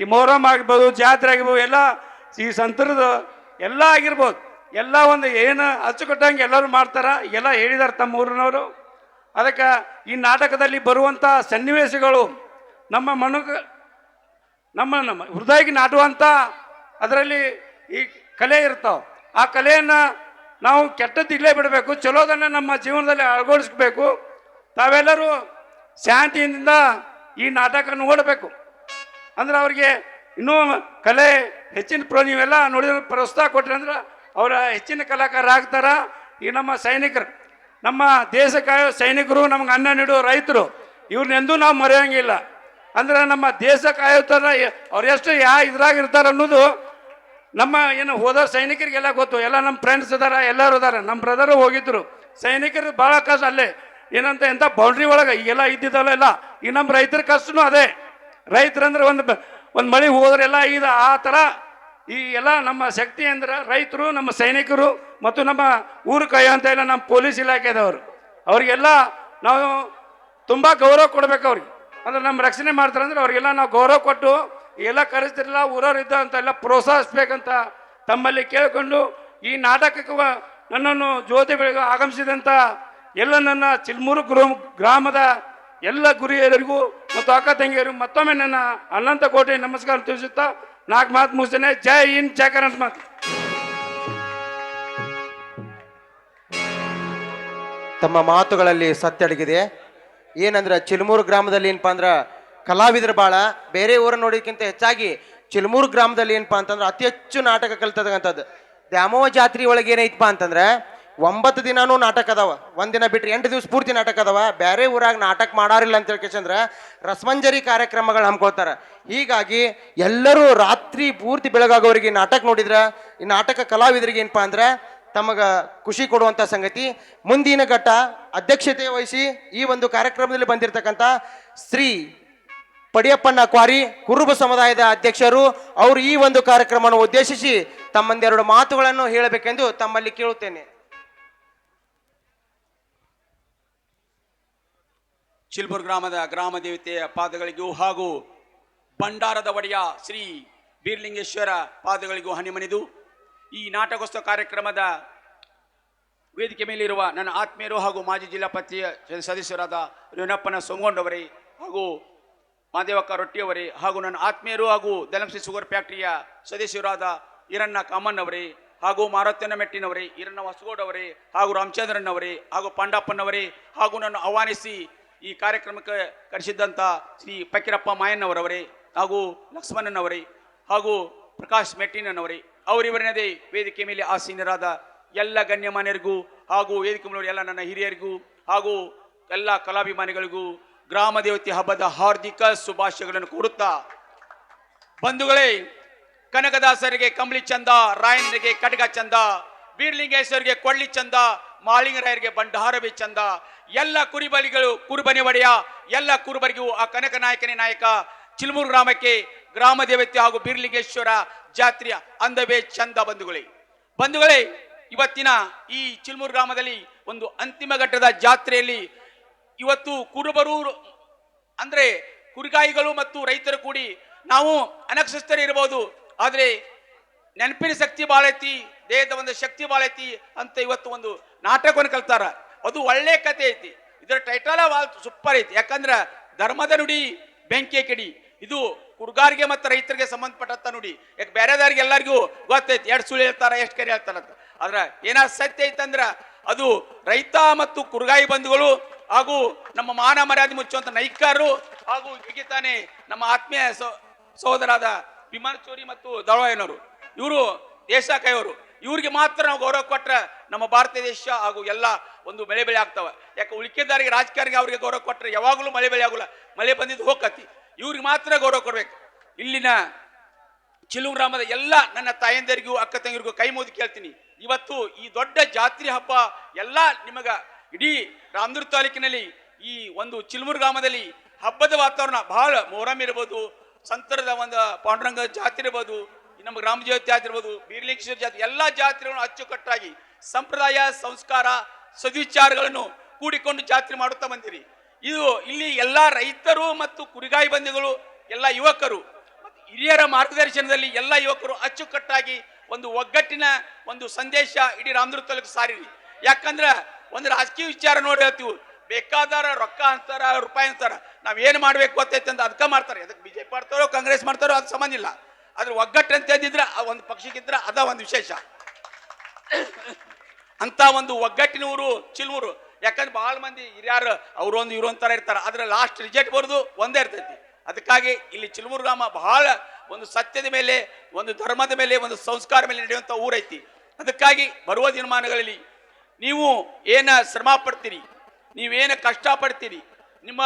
ಈ ಮೊಹರಂ ಆಗಿರ್ಬೋದು, ಜಾತ್ರೆ ಆಗಿರ್ಬೋದು, ಎಲ್ಲ ಈ ಸಂತರದ ಎಲ್ಲ ಆಗಿರ್ಬೋದು, ಎಲ್ಲ ಒಂದು ಏನು ಅಚ್ಚುಕಟ್ಟಂಗೆ ಎಲ್ಲರೂ ಮಾಡ್ತಾರ. ಎಲ್ಲ ಹೇಳಿದಾರೆ ತಮ್ಮ ಊರಿನವರು. ಅದಕ್ಕೆ ಈ ನಾಟಕದಲ್ಲಿ ಬರುವಂಥ ಸನ್ನಿವೇಶಗಳು ನಮ್ಮ ನಮ್ಮ ಹೃದಯಕ್ಕೆ ನಾಟುವಂಥ ಅದರಲ್ಲಿ ಈ ಕಲೆ ಇರ್ತಾವೆ. ಆ ಕಲೆಯನ್ನು ನಾವು ಕೆಟ್ಟದ್ದು ಇಲ್ಲೇ ಬಿಡಬೇಕು, ಚಲೋದನ್ನು ನಮ್ಮ ಜೀವನದಲ್ಲಿ ಅಳವಡಿಸ್ಬೇಕು. ತಾವೆಲ್ಲರೂ ಶಾಂತಿಯಿಂದ ಈ ನಾಟಕ ನೋಡಬೇಕು. ಅಂದ್ರೆ ಅವ್ರಿಗೆ ಇನ್ನೂ ಕಲೆ ಹೆಚ್ಚಿನ ನೀವೆಲ್ಲ ನೋಡಿದ್ರೆ ಪ್ರೋತ್ಸಾಹ ಕೊಟ್ರಿ ಅಂದ್ರೆ ಅವರ ಹೆಚ್ಚಿನ ಕಲಾಕಾರ ಆಗ್ತಾರ. ಈ ನಮ್ಮ ಸೈನಿಕರು, ನಮ್ಮ ದೇಶ ಕಾಯೋ ಸೈನಿಕರು, ನಮ್ಗೆ ಅನ್ನ ನೀಡೋ ರೈತರು, ಇವ್ರನ್ನೆಂದೂ ನಾವು ಮರೆಯೋಂಗಿಲ್ಲ. ಅಂದ್ರೆ ನಮ್ಮ ದೇಶ ಕಾಯೋ ಥರ ಅವ್ರು ಎಷ್ಟು ಇದ್ರಾಗ ಇರ್ತಾರೆ ಅನ್ನೋದು ನಮ್ಮ ಏನು ಹೋದ ಸೈನಿಕರಿಗೆಲ್ಲ ಗೊತ್ತು. ಎಲ್ಲ ನಮ್ಮ ಫ್ರೆಂಡ್ಸ್ ಇದಾರ, ಎಲ್ಲರೂ ಇದಾರೆ. ನಮ್ಮ ಬ್ರದರು ಹೋಗಿದ್ರು. ಸೈನಿಕರು ಭಾಳ ಕಷ್ಟ ಅಲ್ಲೇ ಏನಂತ ಎಂಥ ಬೌಂಡ್ರಿ ಒಳಗೆ ಈಗೆಲ್ಲ ಇದ್ದಿದ್ದಲ್ಲ. ಎಲ್ಲ ಈ ನಮ್ಮ ರೈತರ ಕಷ್ಟನೂ ಅದೇ. ರೈತರಂದ್ರೆ ಒಂದು ಮಳೆ ಹೋದ್ರೆ ಎಲ್ಲ ಇದು ಆ ಥರ ಈ ಎಲ್ಲ ನಮ್ಮ ಶಕ್ತಿ ಅಂದ್ರೆ ರೈತರು, ನಮ್ಮ ಸೈನಿಕರು ಮತ್ತು ನಮ್ಮ ಊರು ಕಾಯುವಂಥ ಎಲ್ಲ ನಮ್ಮ ಪೊಲೀಸ್ ಇಲಾಖೆದವರು. ಅವ್ರಿಗೆಲ್ಲ ನಾವು ತುಂಬ ಗೌರವ ಕೊಡ್ಬೇಕು. ಅವ್ರಿಗೆ ಅಂದ್ರೆ ನಮ್ಮ ರಕ್ಷಣೆ ಮಾಡ್ತಾರೆ ಅಂದ್ರೆ ಅವ್ರಿಗೆಲ್ಲ ನಾವು ಗೌರವ ಕೊಟ್ಟು ಎಲ್ಲ ಕರೆಸ್ತಿರಲ್ಲ ಊರವ್ರು ಇದ್ದಂತ ಎಲ್ಲ ಪ್ರೋತ್ಸಾಹಿಸ್ಬೇಕಂತ ತಮ್ಮಲ್ಲಿ ಕೇಳಿಕೊಂಡು ಈ ನಾಟಕಕ್ಕೆ ನನ್ನನ್ನು ಜ್ಯೋತಿ ಬೆಳಗ್ಗೆ ಆಗಮಿಸಿದಂಥ ಎಲ್ಲ ನನ್ನ ಚಿಲ್ಮೂರು ಗ್ರಾಮದ ಎಲ್ಲ ಗುರಿಯರಿಗೂ ಮತ್ತು ಅಕ್ಕ ತಂಗಿಯರಿಗೂ ಮತ್ತೊಮ್ಮೆ ನನ್ನ ಅನಂತ ಕೋಟಿ ನಮಸ್ಕಾರ ತಿಳಿಸುತ್ತಾ 4 ಮಾತು ಮುಗಿಸ್ತೇನೆ. ಜೈ ಹಿಂದ್, ಜೈ ಕರ್ನಾಟಕ ಮಾತು. ತಮ್ಮ ಮಾತುಗಳಲ್ಲಿ ಸತ್ಯ ಅಡಗಿದೆ. ಏನಂದ್ರೆ ಚಿಲ್ಮೂರು ಗ್ರಾಮದಲ್ಲಿ ಏನಪ್ಪಾ ಅಂದ್ರೆ ಕಲಾವಿದರು ಭಾಳ. ಬೇರೆ ಊರ ನೋಡೋದಕ್ಕಿಂತ ಹೆಚ್ಚಾಗಿ ಚಿಲ್ಮೂರು ಗ್ರಾಮದಲ್ಲಿ ಏನಪ್ಪಾ ಅಂತಂದ್ರೆ ಅತಿ ಹೆಚ್ಚು ನಾಟಕ ಕಲ್ತಕ್ಕಂಥದ್ದು. ದ್ಯಾಮವ್ವ ಜಾತ್ರೆ ಒಳಗೆ ಏನೈತಪ್ಪ ಅಂತಂದ್ರೆ 9 ದಿನಾನೂ ನಾಟಕ ಅದಾವ. ಒಂದಿನ ಬಿಟ್ಟರೆ 8 ದಿವಸ ಪೂರ್ತಿ ನಾಟಕ ಅದಾವ. ಬೇರೆ ಊರಾಗ ನಾಟಕ ಮಾಡಾರಿಲ್ಲ ಅಂತ ಹೇಳ್ಕಂದ್ರೆ ರಸಮಂಜರಿ ಕಾರ್ಯಕ್ರಮಗಳು ಹಮ್ಕೊಳ್ತಾರೆ. ಹೀಗಾಗಿ ಎಲ್ಲರೂ ರಾತ್ರಿ ಪೂರ್ತಿ ಬೆಳಗಾಗೋರಿಗೆ ನಾಟಕ ನೋಡಿದ್ರೆ ಈ ನಾಟಕ ಕಲಾವಿದರಿಗೆ ಏನಪ್ಪಾ ಅಂದ್ರೆ ತಮಗ ಖುಷಿ ಕೊಡುವಂಥ ಸಂಗತಿ. ಮುಂದಿನ ಘಟ್ಟ ಅಧ್ಯಕ್ಷತೆ ವಹಿಸಿ ಈ ಒಂದು ಕಾರ್ಯಕ್ರಮದಲ್ಲಿ ಬಂದಿರತಕ್ಕಂಥ ಶ್ರೀ ಪಡಿಯಪ್ಪಣ್ಣ ಕ್ವಾರಿ ಕುರುಬ ಸಮುದಾಯದ ಅಧ್ಯಕ್ಷರು ಅವರು ಈ ಒಂದು ಕಾರ್ಯಕ್ರಮವನ್ನು ಉದ್ದೇಶಿಸಿ ತಮ್ಮಂದೆರಡು ಮಾತುಗಳನ್ನು ಹೇಳಬೇಕೆಂದು ತಮ್ಮಲ್ಲಿ ಕೇಳುತ್ತೇನೆ. ಚಿಲ್ಮೂರು ಗ್ರಾಮದ ಗ್ರಾಮ ದೇವತೆಯ ಪಾದಗಳಿಗೂ ಹಾಗೂ ಭಂಡಾರದ ಒಡೆಯ ಶ್ರೀ ಬೀರ್ಲಿಂಗೇಶ್ವರ ಪಾದಗಳಿಗೂ ಹನಿಮನಿದು ಈ ನಾಟಕೋತ್ಸವ ಕಾರ್ಯಕ್ರಮದ ವೇದಿಕೆ ಮೇಲಿರುವ ನನ್ನ ಆತ್ಮೀಯರು ಹಾಗೂ ಮಾಜಿ ಜಿಲ್ಲಾ ಪಂಚಾಯತ್ ಸದಸ್ಯರಾದ ರೇಣಪ್ಪನ ಸೋಮಗೊಂಡವರೇ ಹಾಗೂ ಮಾದೇವಕ್ಕ ರೊಟ್ಟಿಯವರೇ ಹಾಗೂ ನನ್ನ ಆತ್ಮೀಯರು ಹಾಗೂ ಧನಲಕ್ಷ್ಮಿ ಶುಗರ್ ಫ್ಯಾಕ್ಟರಿಯ ಸದಸ್ಯರಾದ ಈರಣ್ಣ ಕಾಮಣ್ಣವರೇ ಹಾಗೂ ಮಾರುತನ ಮೆಟ್ಟಿನವರೇ, ಈರಣ್ಣ ಹೊಸಗೋಡವರೇ ಹಾಗೂ ರಾಮಚಂದ್ರನವರೇ ಹಾಗೂ ಪಾಂಡಪ್ಪನವರೇ ಹಾಗೂ ನನ್ನ ಆಹ್ವಾನಿಸಿ ಈ ಕಾರ್ಯಕ್ರಮಕ್ಕೆ ಕರೆಸಿದ್ದಂಥ ಶ್ರೀ ಫಕೀರಪ್ಪ ಮಾಯಣ್ಣವರವರೇ ಹಾಗೂ ಲಕ್ಷ್ಮಣನವರೇ ಹಾಗೂ ಪ್ರಕಾಶ್ ಮೆಟ್ಟಿನವರೇ ಅವರಿವರನ್ನದೇ ವೇದಿಕೆ ಮೇಲೆ ಆಸೀನರಾದ ಎಲ್ಲ ಗಣ್ಯಮಾನ್ಯರಿಗೂ ಹಾಗೂ ವೇದಿಕೆ ಮೇಲೆ ಎಲ್ಲ ನನ್ನ ಹಿರಿಯರಿಗೂ ಹಾಗೂ ಎಲ್ಲ ಕಲಾಭಿಮಾನಿಗಳಿಗೂ ಗ್ರಾಮ ದೇವತೆ ಹಬ್ಬದ ಹಾರ್ದಿಕ ಶುಭಾಶಯಗಳನ್ನು ಕೋರುತ್ತಾ, ಬಂಧುಗಳೇ, ಕನಕದಾಸರಿಗೆ ಕಂಬಳಿ ಚಂದ, ರಾಯಣ್ಣರಿಗೆ ಕಟಕ ಚಂದ, ಬೀರ್ಲಿಂಗೇಶ್ವರಿಗೆ ಕೊಳ್ಳಿ ಚಂದ, ಮಾಳಿಂಗರಾಯರಿಗೆ ಭಂಡಾರವೇ ಚಂದ. ಎಲ್ಲ ಕುರುಬನಿಗಳು ಕುರುಬನಿ ಒಡೆಯ ಎಲ್ಲ ಕುರುಬರಿಗೂ ಆ ಕನಕ ನಾಯಕನೇ ನಾಯಕ. ಚಿಲ್ಮೂರು ಗ್ರಾಮಕ್ಕೆ ಗ್ರಾಮ ದೇವತೆ ಹಾಗೂ ಬೀರ್ಲಿಂಗೇಶ್ವರ ಜಾತ್ರೆಯ ಅಂದವೇ ಚಂದ ಬಂಧುಗಳೇ, ಇವತ್ತಿನ ಈ ಚಿಲ್ಮೂರು ಗ್ರಾಮದಲ್ಲಿ ಒಂದು ಅಂತಿಮ ಘಟ್ಟದ ಜಾತ್ರೆಯಲ್ಲಿ ಇವತ್ತು ಕುರುಬರು ಅಂದ್ರೆ ಕುರಿಗಾಯಿಗಳು ಮತ್ತು ರೈತರು ಕೂಡಿ ನಾವು ಅನಕ್ಷಸ್ಥರಿರ್ಬೋದು, ಆದರೆ ನೆನಪಿನ ಶಕ್ತಿ ಭಾಳ ಐತಿ, ದೇಹದ ಒಂದು ಶಕ್ತಿ ಭಾಳ ಐತಿ ಅಂತ ಇವತ್ತು ಒಂದು ನಾಟಕವನ್ನು ಕಲ್ತಾರ. ಅದು ಒಳ್ಳೆ ಕತೆ ಐತಿ. ಇದರ ಟೈಟಲ್ ಸೂಪರ್ ಐತಿ. ಯಾಕಂದ್ರ ಧರ್ಮದ ನುಡಿ ಬೆಂಕಿ ಕಿಡಿ, ಇದು ಕುರುಗಾರಿಗೆ ಮತ್ತು ರೈತರಿಗೆ ಸಂಬಂಧಪಟ್ಟಂತ ನುಡಿ. ಯಾಕೆ ಬೇರೆದವ್ರಿಗೆ ಎಲ್ಲರಿಗೂ ಗೊತ್ತೈತಿ, ಎಷ್ಟು ಸುಳ್ಳು ಹೇಳ್ತಾರ ಎಷ್ಟು ಕರೆ ಹೇಳ್ತಾರಂತ. ಆದ್ರ ಏನಾದ್ರು ಸತ್ಯ ಐತಂದ್ರ ಅದು ರೈತ ಮತ್ತು ಕುರುಗಾಯಿ ಬಂಧುಗಳು ಹಾಗೂ ನಮ್ಮ ಮಾನ ಮರ್ಯಾದೆ ಮುಚ್ಚುವಂತ ನೈಕಾರರು ಹಾಗೂ ಹೀಗೆ ತಾನೇ ನಮ್ಮ ಆತ್ಮೀಯ ಸಹೋದರಾದ ವಿಮಾನ ಚೋರಿ ಮತ್ತು ದಳವಾಯನವರು, ಇವರು ದೇಶ ಕಾಯೋರು, ಇವ್ರಿಗೆ ಮಾತ್ರ ನಾವು ಗೌರವ ಕೊಟ್ರೆ ನಮ್ಮ ಭಾರತ ದೇಶ ಹಾಗೂ ಎಲ್ಲ ಒಂದು ಬೆಳೆ ಆಗ್ತಾವ. ಯಾಕೆ ಉಳಿಕೆದಾರಿಗೆ ರಾಜಕಾರಣಿಗೆ ಅವ್ರಿಗೆ ಗೌರವ ಕೊಟ್ರೆ ಯಾವಾಗಲೂ ಮಳೆ ಆಗೋಲ್ಲ, ಮಳೆ ಬಂದಿದ್ದು ಹೋಗತಿ. ಇವ್ರಿಗೆ ಮಾತ್ರ ಗೌರವ ಕೊಡ್ಬೇಕು. ಇಲ್ಲಿನ ಚಿಲ್ಮೂರು ಗ್ರಾಮದ ಎಲ್ಲ ನನ್ನ ತಾಯಂದರಿಗೂ ಅಕ್ಕ ತಂಗಿರಿಗೂ ಕೈ ಮುಗಿದು ಕೇಳ್ತೀನಿ, ಇವತ್ತು ಈ ದೊಡ್ಡ ಜಾತ್ರೆ ಹಬ್ಬ ಎಲ್ಲ ನಿಮಗ ಇಡೀ ರಾಮದುರ್ಗ ತಾಲೂಕಿನಲ್ಲಿ ಈ ಒಂದು ಚಿಲ್ಮೂರು ಗ್ರಾಮದಲ್ಲಿ ಹಬ್ಬದ ವಾತಾವರಣ ಬಹಳ ಮೊಹರಂ ಇರ್ಬೋದು, ಸಂತರದ ಒಂದು ಪಾಂಡುರಂಗ ಜಾತ್ರೆ ಇರ್ಬೋದು, ನಮ್ಮ ಗ್ರಾಮ ದೇವತೆ ಜಾತ್ರೆ ಇರ್ಬೋದು, ಬೀರ್ಲಿಂಗೇಶ್ವರ ಜಾತ್ರೆ, ಎಲ್ಲ ಜಾತ್ರೆಗಳನ್ನು ಅಚ್ಚುಕಟ್ಟಾಗಿ ಸಂಪ್ರದಾಯ ಸಂಸ್ಕಾರ ಸದ್ವಿಚಾರಗಳನ್ನು ಕೂಡಿಕೊಂಡು ಜಾತ್ರೆ ಮಾಡುತ್ತಾ ಬಂದಿರಿ. ಇದು ಇಲ್ಲಿ ಎಲ್ಲ ರೈತರು ಮತ್ತು ಕುರಿಗಾಯಿ ಬಂಧುಗಳು ಎಲ್ಲ ಯುವಕರು ಮತ್ತು ಹಿರಿಯರ ಮಾರ್ಗದರ್ಶನದಲ್ಲಿ ಎಲ್ಲ ಯುವಕರು ಅಚ್ಚುಕಟ್ಟಾಗಿ ಒಂದು ಒಗ್ಗಟ್ಟಿನ ಒಂದು ಸಂದೇಶ ಇಡೀ ರಾಮದುರ್ಗ ತಾಲೂಕು ಸಾರಿರಿ. ಯಾಕಂದ್ರೆ ಒಂದು ರಾಜಕೀಯ ವಿಚಾರ ನೋಡಿ ಹೇಳ್ತೀವಿ, ಬೇಕಾದಾರ ರೊಕ್ಕ ಅಂತಾರ ರೂಪಾಯಿ ಅಂತಾರ, ನಾವೇನು ಮಾಡ್ಬೇಕು ಗೊತ್ತೈತೆ ಅಂತ ಅದಕ್ಕೆ ಮಾಡ್ತಾರೆ. ಅದಕ್ಕೆ ಬಿಜೆಪಿ ಮಾಡ್ತಾರೋ ಕಾಂಗ್ರೆಸ್ ಮಾಡ್ತಾರೋ ಅದು ಸಂಬಂಧ ಇಲ್ಲ. ಆದ್ರೆ ಒಗ್ಗಟ್ಟು ಅಂತ ಅಂದಿದ್ರೆ ಒಂದು ಪಕ್ಷಕ್ಕಿದ್ರೆ ಅದ ಒಂದು ವಿಶೇಷ. ಅಂತ ಒಂದು ಒಗ್ಗಟ್ಟಿನವರು ಚಿಲ್ಮೂರು. ಯಾಕಂದ್ರೆ ಬಹಳ ಮಂದಿ ಹಿರಿಯಾರು ಅವರು ಒಂದು ಇವರು ಅಂತಾರ ಇರ್ತಾರೆ, ಆದ್ರೆ ಲಾಸ್ಟ್ ರಿಸಲ್ಟ್ ಬರೋದು ಒಂದೇ ಇರ್ತೈತಿ. ಅದಕ್ಕಾಗಿ ಇಲ್ಲಿ ಚಿಲ್ಮೂರು ಗ್ರಾಮ ಬಹಳ ಒಂದು ಸತ್ಯದ ಮೇಲೆ, ಒಂದು ಧರ್ಮದ ಮೇಲೆ, ಒಂದು ಸಂಸ್ಕಾರ ಮೇಲೆ ನಡೆಯುವಂಥ ಊರೈತಿ. ಅದಕ್ಕಾಗಿ ಬರುವ ದಿನಮಾನಗಳಲ್ಲಿ ನೀವು ಏನ ಶ್ರಮ ಪಡ್ತೀರಿ, ನೀವೇನು ಕಷ್ಟ ಪಡ್ತೀರಿ, ನಿಮ್ಮ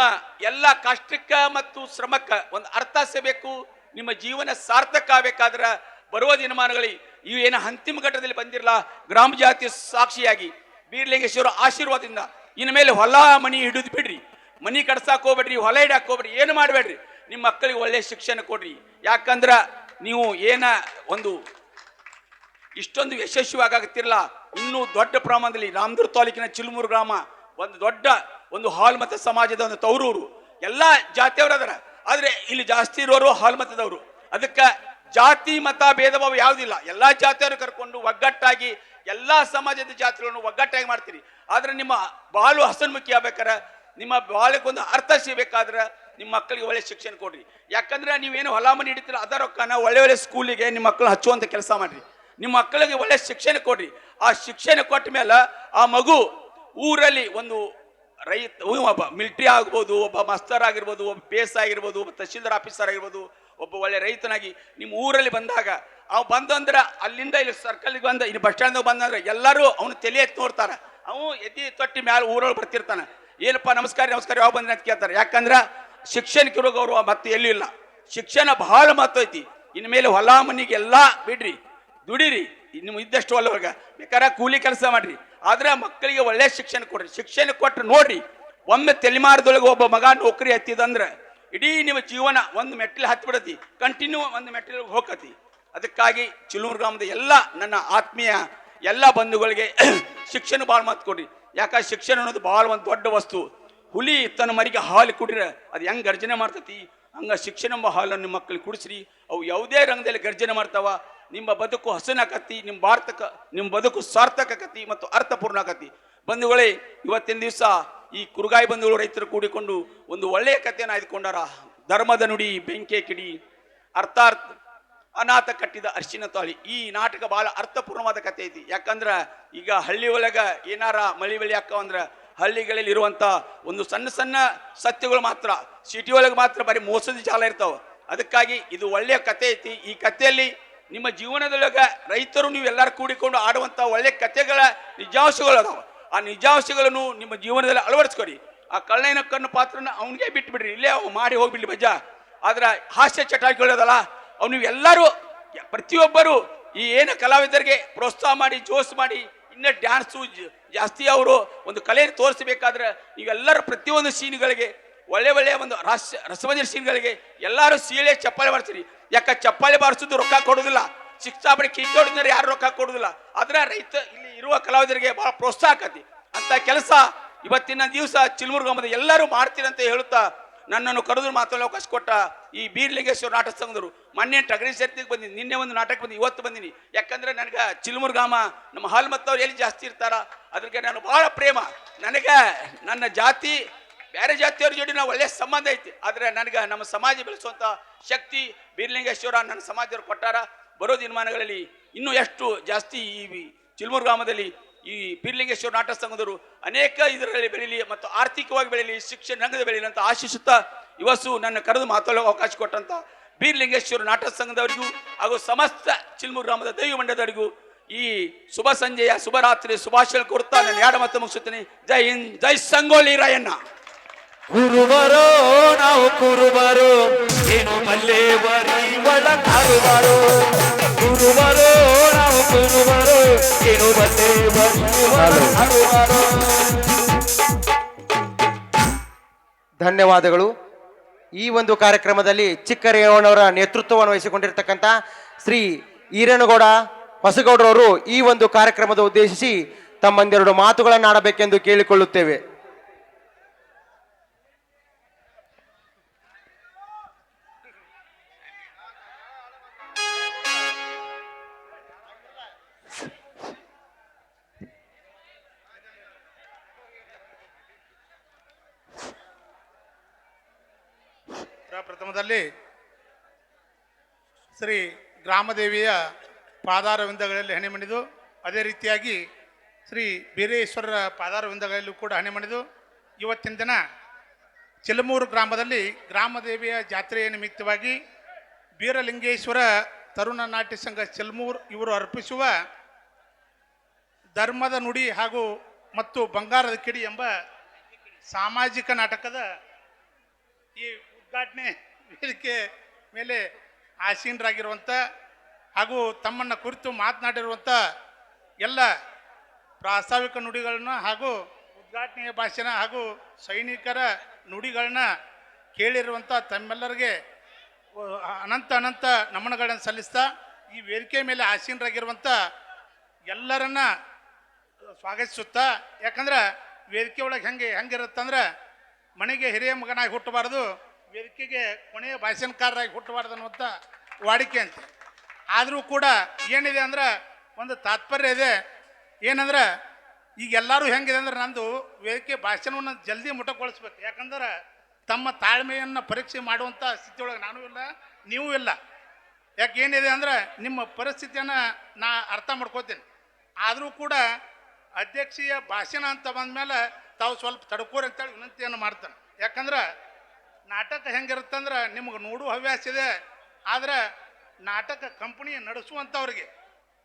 ಎಲ್ಲ ಕಷ್ಟಕ್ಕೆ ಮತ್ತು ಶ್ರಮಕ್ಕೆ ಒಂದು ಅರ್ಥ ಸಿಗಬೇಕು, ನಿಮ್ಮ ಜೀವನ ಸಾರ್ಥಕ ಆಗಬೇಕಾದ್ರೆ ಬರುವ ದಿನಮಾನಗಳಲ್ಲಿ ಇವು ಏನು ಅಂತಿಮ ಘಟ್ಟದಲ್ಲಿ ಬಂದಿರಲ್ಲ, ಗ್ರಾಮ ಜಾತಿ ಸಾಕ್ಷಿಯಾಗಿ ಬೀರ್ಲಿಂಗೇಶ್ವರ ಆಶೀರ್ವಾದದಿಂದ ಇನ್ನು ಮೇಲೆ ಹೊಲ ಮನಿ ಹಿಡಿದು ಬಿಡ್ರಿ, ಮನಿ ಕಟ್ಸಾಕ್ ಹೋಗ್ಬೇಡ್ರಿ, ಹೊಲ ಹಿಡಾಕ್ ಹೋಗ್ಬೇಡ್ರಿ, ಏನು ಮಾಡಬೇಡ್ರಿ, ನಿಮ್ಮ ಮಕ್ಕಳಿಗೆ ಒಳ್ಳೆ ಶಿಕ್ಷಣ ಕೊಡ್ರಿ. ಯಾಕಂದ್ರ ನೀವು ಏನ ಒಂದು ಇಷ್ಟೊಂದು ಯಶಸ್ವಿಯಾಗುತ್ತಿರಲ್ಲ, ಇನ್ನೂ ದೊಡ್ಡ ಪ್ರಮಾಣದಲ್ಲಿ ರಾಮದುರ್ಗ ತಾಲೂಕಿನ ಚಿಲ್ಮೂರು ಗ್ರಾಮ ಒಂದು ದೊಡ್ಡ ಒಂದು ಹಾಲ್ ಮತ ಸಮಾಜದ ಒಂದು ತವರೂರು. ಎಲ್ಲ ಜಾತಿಯವರು ಅದರ, ಆದ್ರೆ ಇಲ್ಲಿ ಜಾಸ್ತಿ ಇರೋರು ಹಾಲ್ ಮತದವರು. ಅದಕ್ಕೆ ಜಾತಿ ಮತ ಭೇದ ಭಾವ ಯಾವುದಿಲ್ಲ, ಎಲ್ಲಾ ಜಾತಿಯವರು ಕರ್ಕೊಂಡು ಒಗ್ಗಟ್ಟಾಗಿ ಎಲ್ಲಾ ಸಮಾಜದ ಜಾತಿಗಳನ್ನು ಒಗ್ಗಟ್ಟಾಗಿ ಮಾಡ್ತೀರಿ. ಆದ್ರೆ ನಿಮ್ಮ ಬಾಳು ಹಸನ್ಮುಖಿ ಆಗ್ಬೇಕಾರೆ, ನಿಮ್ಮ ಬಾಳಕ್ಕೊಂದು ಅರ್ಥ ಸಿಗಬೇಕಾದ್ರೆ ನಿಮ್ಮ ಮಕ್ಕಳಿಗೆ ಒಳ್ಳೆ ಶಿಕ್ಷಣ ಕೊಡ್ರಿ. ಯಾಕಂದ್ರೆ ನೀವೇನು ಹೊಲ ಮನೆ ಹಿಡಿತೀರ ಅದ ರೊಕ್ಕನ ಒಳ್ಳೆ ಸ್ಕೂಲಿಗೆ ನಿಮ್ಮ ಮಕ್ಕಳು ಹಚ್ಚುವಂತ ಕೆಲಸ ಮಾಡ್ರಿ. ನಿಮ್ಮ ಮಕ್ಕಳಿಗೆ ಒಳ್ಳೆ ಶಿಕ್ಷಣ ಕೊಡ್ರಿ. ಆ ಶಿಕ್ಷಣ ಕೊಟ್ಟ ಮೇಲೆ ಆ ಮಗು ಊರಲ್ಲಿ ಒಂದು ರೈತ, ಒಬ್ಬ ಮಿಲಿಟರಿ ಆಗ್ಬೋದು, ಒಬ್ಬ ಮಸ್ತರ್ ಆಗಿರ್ಬೋದು, ಒಬ್ಬ ಪೇಸ್ ಆಗಿರ್ಬೋದು, ಒಬ್ಬ ತಹಶೀಲ್ದಾರ್ ಆಫೀಸರ್ ಆಗಿರ್ಬೋದು, ಒಬ್ಬ ಒಳ್ಳೆ ರೈತನಾಗಿ ನಿಮ್ಮ ಊರಲ್ಲಿ ಬಂದಾಗ ಅವ್ ಬಂದಂದ್ರೆ ಅಲ್ಲಿಂದ ಇಲ್ಲಿ ಸರ್ಕಲ್ಗೆ ಬಂದ ಇಲ್ಲಿ ಬಸ್ ಸ್ಟ್ಯಾಂಡ್ ಬಂದಂದ್ರೆ ಎಲ್ಲರೂ ಅವನು ತಲೆ ಎತ್ತಿ ನೋಡ್ತಾರ. ಅವನು ಎದ್ದಿ ತೊಟ್ಟಿ ಮ್ಯಾಲ ಊರೊಳಗೆ ಬರ್ತಿರ್ತಾನೆ, ಏನಪ್ಪ ನಮಸ್ಕಾರ ನಮಸ್ಕಾರ ಯಾವ ಬಂದ್ರೆ ಅಂತ ಕೇಳ್ತಾರೆ. ಯಾಕಂದ್ರೆ ಶಿಕ್ಷಣಕ್ಕಿರೋ ಗೌರವ ಮತ್ತೆ ಎಲ್ಲೂ ಇಲ್ಲ. ಶಿಕ್ಷಣ ಬಹಳ ಮಹತ್ವ ಐತಿ. ಇನ್ಮೇಲೆ ಹೊಲ ಮನಿಗೆ ಎಲ್ಲ ಬಿಡ್ರಿ, ದುಡಿರಿ, ನಿಮ್ಮ ಇದ್ದಷ್ಟು ಹೊಲವರ್ಗ ಬೇಕಾದ್ರೆ ಕೂಲಿ ಕೆಲಸ ಮಾಡ್ರಿ, ಆದ್ರೆ ಮಕ್ಕಳಿಗೆ ಒಳ್ಳೆ ಶಿಕ್ಷಣ ಕೊಡ್ರಿ. ಶಿಕ್ಷಣ ಕೊಟ್ಟರೆ ನೋಡ್ರಿ, ಒಮ್ಮೆ ತಲೆಮಾರದೊಳಗೆ ಒಬ್ಬ ಮಗ ನೌಕರಿ ಹತ್ತಿದಂದ್ರೆ ಇಡೀ ನಿಮ್ಮ ಜೀವನ ಒಂದು ಮೆಟ್ಟಿಲು ಹತ್ತಿ ಬಿಡತಿ, ಕಂಟಿನ್ಯೂ ಒಂದು ಮೆಟ್ಟಿಲು ಹೋಗತಿ. ಅದಕ್ಕಾಗಿ ಚಿಲ್ಮೂರು ಗ್ರಾಮದ ಎಲ್ಲ ನನ್ನ ಆತ್ಮೀಯ ಎಲ್ಲ ಬಂಧುಗಳಿಗೆ ಶಿಕ್ಷಣ ಭಾಳ ಮಾತು ಕೊಡ್ರಿ. ಯಾಕಂದ್ರೆ ಶಿಕ್ಷಣ ಅನ್ನೋದು ಭಾಳ ಒಂದು ದೊಡ್ಡ ವಸ್ತು. ಹುಲಿ ತನ್ನ ಮರಿಗೆ ಹಾಲು ಕುಡಿದ್ರೆ ಅದು ಹೆಂಗೆ ಗರ್ಜನೆ ಮಾಡ್ತತಿ, ಹಂಗ ಶಿಕ್ಷಣ ಎಂಬ ಹಾಲನ್ನು ನಿಮ್ಮ ಮಕ್ಕಳಿಗೆ ಕುಡಿಸ್ರಿ. ಅವು ಯಾವುದೇ ರಂಗದಲ್ಲಿ ಗರ್ಜನೆ ಮಾಡ್ತಾವ, ನಿಮ್ಮ ಬದುಕು ಹಸನಾಕತಿ, ನಿಮ್ಮ ಬದುಕು ಸಾರ್ಥಕ ಆಕತಿ ಮತ್ತು ಅರ್ಥಪೂರ್ಣ ಆಕತಿ. ಬಂಧುಗಳೇ, ಇವತ್ತಿನ ದಿವಸ ಈ ಕುರುಗಾಯಿ ಬಂಧುಗಳು ರೈತರು ಕೂಡಿಕೊಂಡು ಒಂದು ಒಳ್ಳೆಯ ಕಥೆಯನ್ನು ಆಯ್ದುಕೊಂಡಾರ. ಧರ್ಮದ ನುಡಿ ಬೆಂಕಿ ಕಿಡಿ, ಅರ್ಥಾರ್ಥ ಅನಾಥ ಕಟ್ಟಿದ ಅರ್ಶಿನ ತಾಳಿ. ಈ ನಾಟಕ ಬಹಳ ಅರ್ಥಪೂರ್ಣವಾದ ಕಥೆ ಐತಿ. ಯಾಕಂದ್ರ ಈಗ ಹಳ್ಳಿ ಒಳಗ ಏನಾರ ಮಳಿ ಬೆಳಿ ಹಾಕವಂದ್ರ ಹಳ್ಳಿಗಳಲ್ಲಿ ಇರುವಂತ ಒಂದು ಸಣ್ಣ ಸಣ್ಣ ಸತ್ಯಗಳು ಮಾತ್ರ, ಸಿಟಿ ಒಳಗೆ ಮಾತ್ರ ಬರೀ ಮೋಸದ ಜಾಲ ಇರ್ತಾವ. ಅದಕ್ಕಾಗಿ ಇದು ಒಳ್ಳೆಯ ಕಥೆ ಐತಿ. ಈ ಕಥೆಯಲ್ಲಿ ನಿಮ್ಮ ಜೀವನದೊಳಗ ರೈತರು ನೀವು ಎಲ್ಲರೂ ಕೂಡಿಕೊಂಡು ಆಡುವಂತ ಒಳ್ಳೆ ಕಥೆಗಳ ನಿಜಾಂಶಗಳು ಅದಾವ. ಆ ನಿಜಾಂಶಗಳನ್ನು ನಿಮ್ಮ ಜೀವನದಲ್ಲಿ ಅಳವಡಿಸ್ಕೊಡಿ. ಆ ಕಳ್ಳನಕ್ಕನ್ನು ಪಾತ್ರನ ಅವನಿಗೆ ಬಿಟ್ಬಿಡ್ರಿ, ಇಲ್ಲೇ ಅವ್ ಮಾಡಿ ಹೋಗ್ಬಿಡ್ಲಿ ಬಜ್ಜಾ. ಆದ್ರೆ ಹಾಸ್ಯ ಚಟಾಕಿಗಳದಲ್ಲ ಅವ್ ನೀವು ಎಲ್ಲರೂ ಪ್ರತಿಯೊಬ್ಬರು ಈ ಏನು ಕಲಾವಿದರಿಗೆ ಪ್ರೋತ್ಸಾಹ ಮಾಡಿ ಜೋಶ್ ಮಾಡಿ ಇನ್ನೂ ಡ್ಯಾನ್ಸು ಜಾಸ್ತಿ ಅವರು ಒಂದು ಕಲೆ ತೋರಿಸಬೇಕಾದ್ರೆ ನೀವೆಲ್ಲರೂ ಪ್ರತಿಯೊಂದು ಸೀನ್ಗಳಿಗೆ ಒಳ್ಳೆ ಒಳ್ಳೆಯ ಒಂದು ರಸಮಂಜರಿ ಸೀನ್ಗಳಿಗೆ ಎಲ್ಲರೂ ಸೀಳೆ ಚಪ್ಪಾಳೆ ಬಾರಿಸ್ರಿ. ಯಾಕ ಚಪ್ಪಾಳೆ ಬಾರಿಸೋದು ರೊಕ್ಕ ಕೊಡೋದಿಲ್ಲ, ಶಿಕ್ಷಾಪಡಿ ಕಿಕ್ಕಿ ಹೊಡೆದ್ರೆ ಯಾರು ರೊಕ್ಕ ಕೊಡುದಿಲ್ಲ. ಆದ್ರೆ ರೈತ ಇಲ್ಲಿ ಇರುವ ಕಲಾವಿದರಿಗೆ ಬಹಳ ಪ್ರೋತ್ಸಾಹ ಆಕತಿ ಅಂತ ಕೆಲಸ ಇವತ್ತಿನ ದಿವಸ ಚಿಲ್ಮೂರು ಗ್ರಾಮದ ಎಲ್ಲರೂ ಮಾಡ್ತೀರಿ ಅಂತ ಹೇಳುತ್ತಾ ನನ್ನನ್ನು ಕರೆದು ಮಾತಾಡಲು ಅವಕಾಶ ಕೊಟ್ಟ ಈ ಬೀರ್ಲಿಂಗೇಶ್ವರ ನಾಟಕ ಸಂಘದವರು ಮೊನ್ನೆ ಟಗರಿ ಸೇರ್ತಿಗೆ ಬಂದಿನಿ, ನಿನ್ನೆ ಒಂದು ನಾಟಕ ಬಂದು ಇವತ್ತು ಬಂದಿನಿ. ಯಾಕಂದ್ರೆ ನನಗೆ ಚಿಲ್ಮೂರು ಗ್ರಾಮ ನಮ್ಮ ಹಾಲ್ ಮತ್ತವ್ರು ಎಲ್ಲಿ ಜಾಸ್ತಿ ಇರ್ತಾರ ಅದ್ರಿಗೆ ನಾನು ಬಹಳ ಪ್ರೇಮ. ನನಗೆ ನನ್ನ ಜಾತಿ ಬೇರೆ ಜಾತಿಯವ್ರ ಜೋಡಿ ನಾವು ಒಳ್ಳೆಯ ಸಂಬಂಧ ಐತಿ. ಆದ್ರೆ ನನಗೆ ನಮ್ಮ ಸಮಾಜ ಬೆಳೆಸುವಂತ ಶಕ್ತಿ ಬೀರ್ಲಿಂಗೇಶ್ವರ ನನ್ನ ಸಮಾಜದವ್ರು ಕೊಟ್ಟಾರ. ಬರೋ ದಿನಮಾನಗಳಲ್ಲಿ ಇನ್ನೂ ಎಷ್ಟು ಜಾಸ್ತಿ ಈ ಚಿಲ್ಮೂರು ಗ್ರಾಮದಲ್ಲಿ ಈ ಬೀರ್ಲಿಂಗೇಶ್ವರ ನಾಟಕ ಸಂಘದವರು ಅನೇಕ ಇದರಲ್ಲಿ ಬೆಳೀಲಿ ಮತ್ತು ಆರ್ಥಿಕವಾಗಿ ಬೆಳೀಲಿ, ಶಿಕ್ಷಣ ರಂಗದ ಬೆಳೀಲಿ ಅಂತ ಆಶಿಸುತ್ತಾ ಇವತ್ತು ನನ್ನ ಕರೆದು ಮಾತಾಡೋ ಅವಕಾಶ ಕೊಟ್ಟಂತ ಬೀರ್ಲಿಂಗೇಶ್ವರ ನಾಟಕ ಸಂಘದವರಿಗೂ ಹಾಗೂ ಸಮಸ್ತ ಚಿಲ್ಮೂರು ಗ್ರಾಮದ ದೈವ ಮಂಡದವರಿಗೂ ಈ ಶುಭ ಸಂಜೆಯ ಶುಭರಾತ್ರಿ ಶುಭಾಶಯ ಕೊಡ್ತಾ ನಾನು ಎರಡು ಮಾತು ಮುಗಿಸುತ್ತೇನೆ. ಜೈ ಹಿಂದ್, ಜೈ ಸಂಗೊಳ್ಳಿ ರಾಯಣ್ಣ. ಕುರುಬರೋ ನಾವು ಕುರುಬರೋ ಏನು ಮಲ್ಲೆ ಬರೀ ಒಳಗಾರುಬಾರೋ. ಕುರುಬರೋ ನಾವು ಕುರುಬರೋ ಏನು ಮಲ್ಲೆ ಬರೀ ಒಳಗಾರುಬಾರೋ. ಧನ್ಯವಾದಗಳು. ಈ ಒಂದು ಕಾರ್ಯಕ್ರಮದಲ್ಲಿ ಚಿಕ್ಕರೇವಣ್ಣವರ ನೇತೃತ್ವವನ್ನು ವಹಿಸಿಕೊಂಡಿರ್ತಕ್ಕಂಥ ಶ್ರೀ ಈರನಗೌಡ ಹೊಸಗೌಡರವರು ಈ ಒಂದು ಕಾರ್ಯಕ್ರಮದ ಉದ್ದೇಶಿಸಿ ತಮ್ಮಂದೆರಡು ಮಾತುಗಳನ್ನು ಆಡಬೇಕೆಂದು ಕೇಳಿಕೊಳ್ಳುತ್ತೇವೆ. ಪ್ರಥಮದಲ್ಲಿ ಶ್ರೀ ಗ್ರಾಮದೇವಿಯ ಪಾದಾರವಿಂದಗಳಲ್ಲಿ ಹಣೆ ಮಣಿದು, ಅದೇ ರೀತಿಯಾಗಿ ಶ್ರೀ ಬೀರೇಶ್ವರರ ಪಾದಾರವಿಂದಗಳಲ್ಲೂ ಕೂಡ ಹಣೆ ಮಣಿದು, ಇವತ್ತಿನ ದಿನ ಚಿಲಮೂರು ಗ್ರಾಮದಲ್ಲಿ ಗ್ರಾಮದೇವಿಯ ಜಾತ್ರೆಯ ನಿಮಿತ್ತವಾಗಿ ಬೀರಲಿಂಗೇಶ್ವರ ತರುಣ ನಾಟ್ಯ ಸಂಘ ಚಿಲಮೂರು ಇವರು ಅರ್ಪಿಸುವ ಧರ್ಮದ ನುಡಿ ಹಾಗೂ ಮತ್ತು ಬಂಗಾರದ ಕಿಡಿ ಎಂಬ ಸಾಮಾಜಿಕ ನಾಟಕದ ಈ ಉದ್ಘಾಟನೆ ವೇದಿಕೆ ಮೇಲೆ ಆಸೀನರಾಗಿರುವಂಥ ಹಾಗೂ ತಮ್ಮನ್ನು ಕುರಿತು ಮಾತನಾಡಿರುವಂಥ ಎಲ್ಲ ಪ್ರಾಸ್ತಾವಿಕ ನುಡಿಗಳನ್ನ ಹಾಗೂ ಉದ್ಘಾಟನೆಯ ಭಾಷಣ ಹಾಗೂ ಸೈನಿಕರ ನುಡಿಗಳನ್ನ ಕೇಳಿರುವಂಥ ತಮ್ಮೆಲ್ಲರಿಗೆ ಅನಂತ ನಮನಗಳನ್ನು ಸಲ್ಲಿಸ್ತಾ ಈ ವೇದಿಕೆ ಮೇಲೆ ಆಸೀನರಾಗಿರುವಂಥ ಎಲ್ಲರನ್ನ ಸ್ವಾಗತಿಸುತ್ತಾ, ಯಾಕಂದ್ರೆ ವೇದಿಕೆ ಒಳಗೆ ಹೆಂಗಿರುತ್ತಂದ್ರೆ ಮನೆಗೆ ಹಿರಿಯ ಮಗನಾಗಿ ಹುಟ್ಟಬಾರ್ದು, ವೇದಿಕೆಗೆ ಕೊನೆಯ ಭಾಷಣಕಾರರಾಗಿ ಹುಟ್ಟಬಾರ್ದು ಅನ್ನುವಂಥ ವಾಡಿಕೆ ಅಂತ. ಆದರೂ ಕೂಡ ಏನಿದೆ ಅಂದ್ರೆ ಒಂದು ತಾತ್ಪರ್ಯ ಇದೆ. ಏನಂದ್ರೆ ಈಗ ಎಲ್ಲರೂ ಹೆಂಗಿದೆ ಅಂದ್ರೆ ನಂದು ವೇದಿಕೆ ಭಾಷಣವನ್ನು ಜಲ್ದಿ ಮುಟಗೊಳಿಸ್ಬೇಕು. ಯಾಕಂದ್ರೆ ತಮ್ಮ ತಾಳ್ಮೆಯನ್ನು ಪರೀಕ್ಷೆ ಮಾಡುವಂಥ ಸ್ಥಿತಿಯೊಳಗೆ ನಾನು ಇಲ್ಲ, ನೀವು ಇಲ್ಲ. ಯಾಕೆ ಏನಿದೆ ಅಂದ್ರೆ ನಿಮ್ಮ ಪರಿಸ್ಥಿತಿಯನ್ನು ನಾ ಅರ್ಥ ಮಾಡ್ಕೋತೀನಿ. ಆದರೂ ಕೂಡ ಅಧ್ಯಕ್ಷೀಯ ಭಾಷಣ ಅಂತ ಬಂದಮೇಲೆ ತಾವು ಸ್ವಲ್ಪ ತಡ್ಕೋರಿ ಅಂತೇಳಿ ವಿನಂತಿಯನ್ನು ಮಾಡ್ತಾನೆ. ಯಾಕಂದ್ರೆ ನಾಟಕ ಹೆಂಗಿರುತ್ತಂದ್ರೆ ನಿಮ್ಗೆ ನೋಡುವ ಹವ್ಯಾಸ ಇದೆ, ಆದರೆ ನಾಟಕ ಕಂಪನಿ ನಡೆಸುವಂಥವ್ರಿಗೆ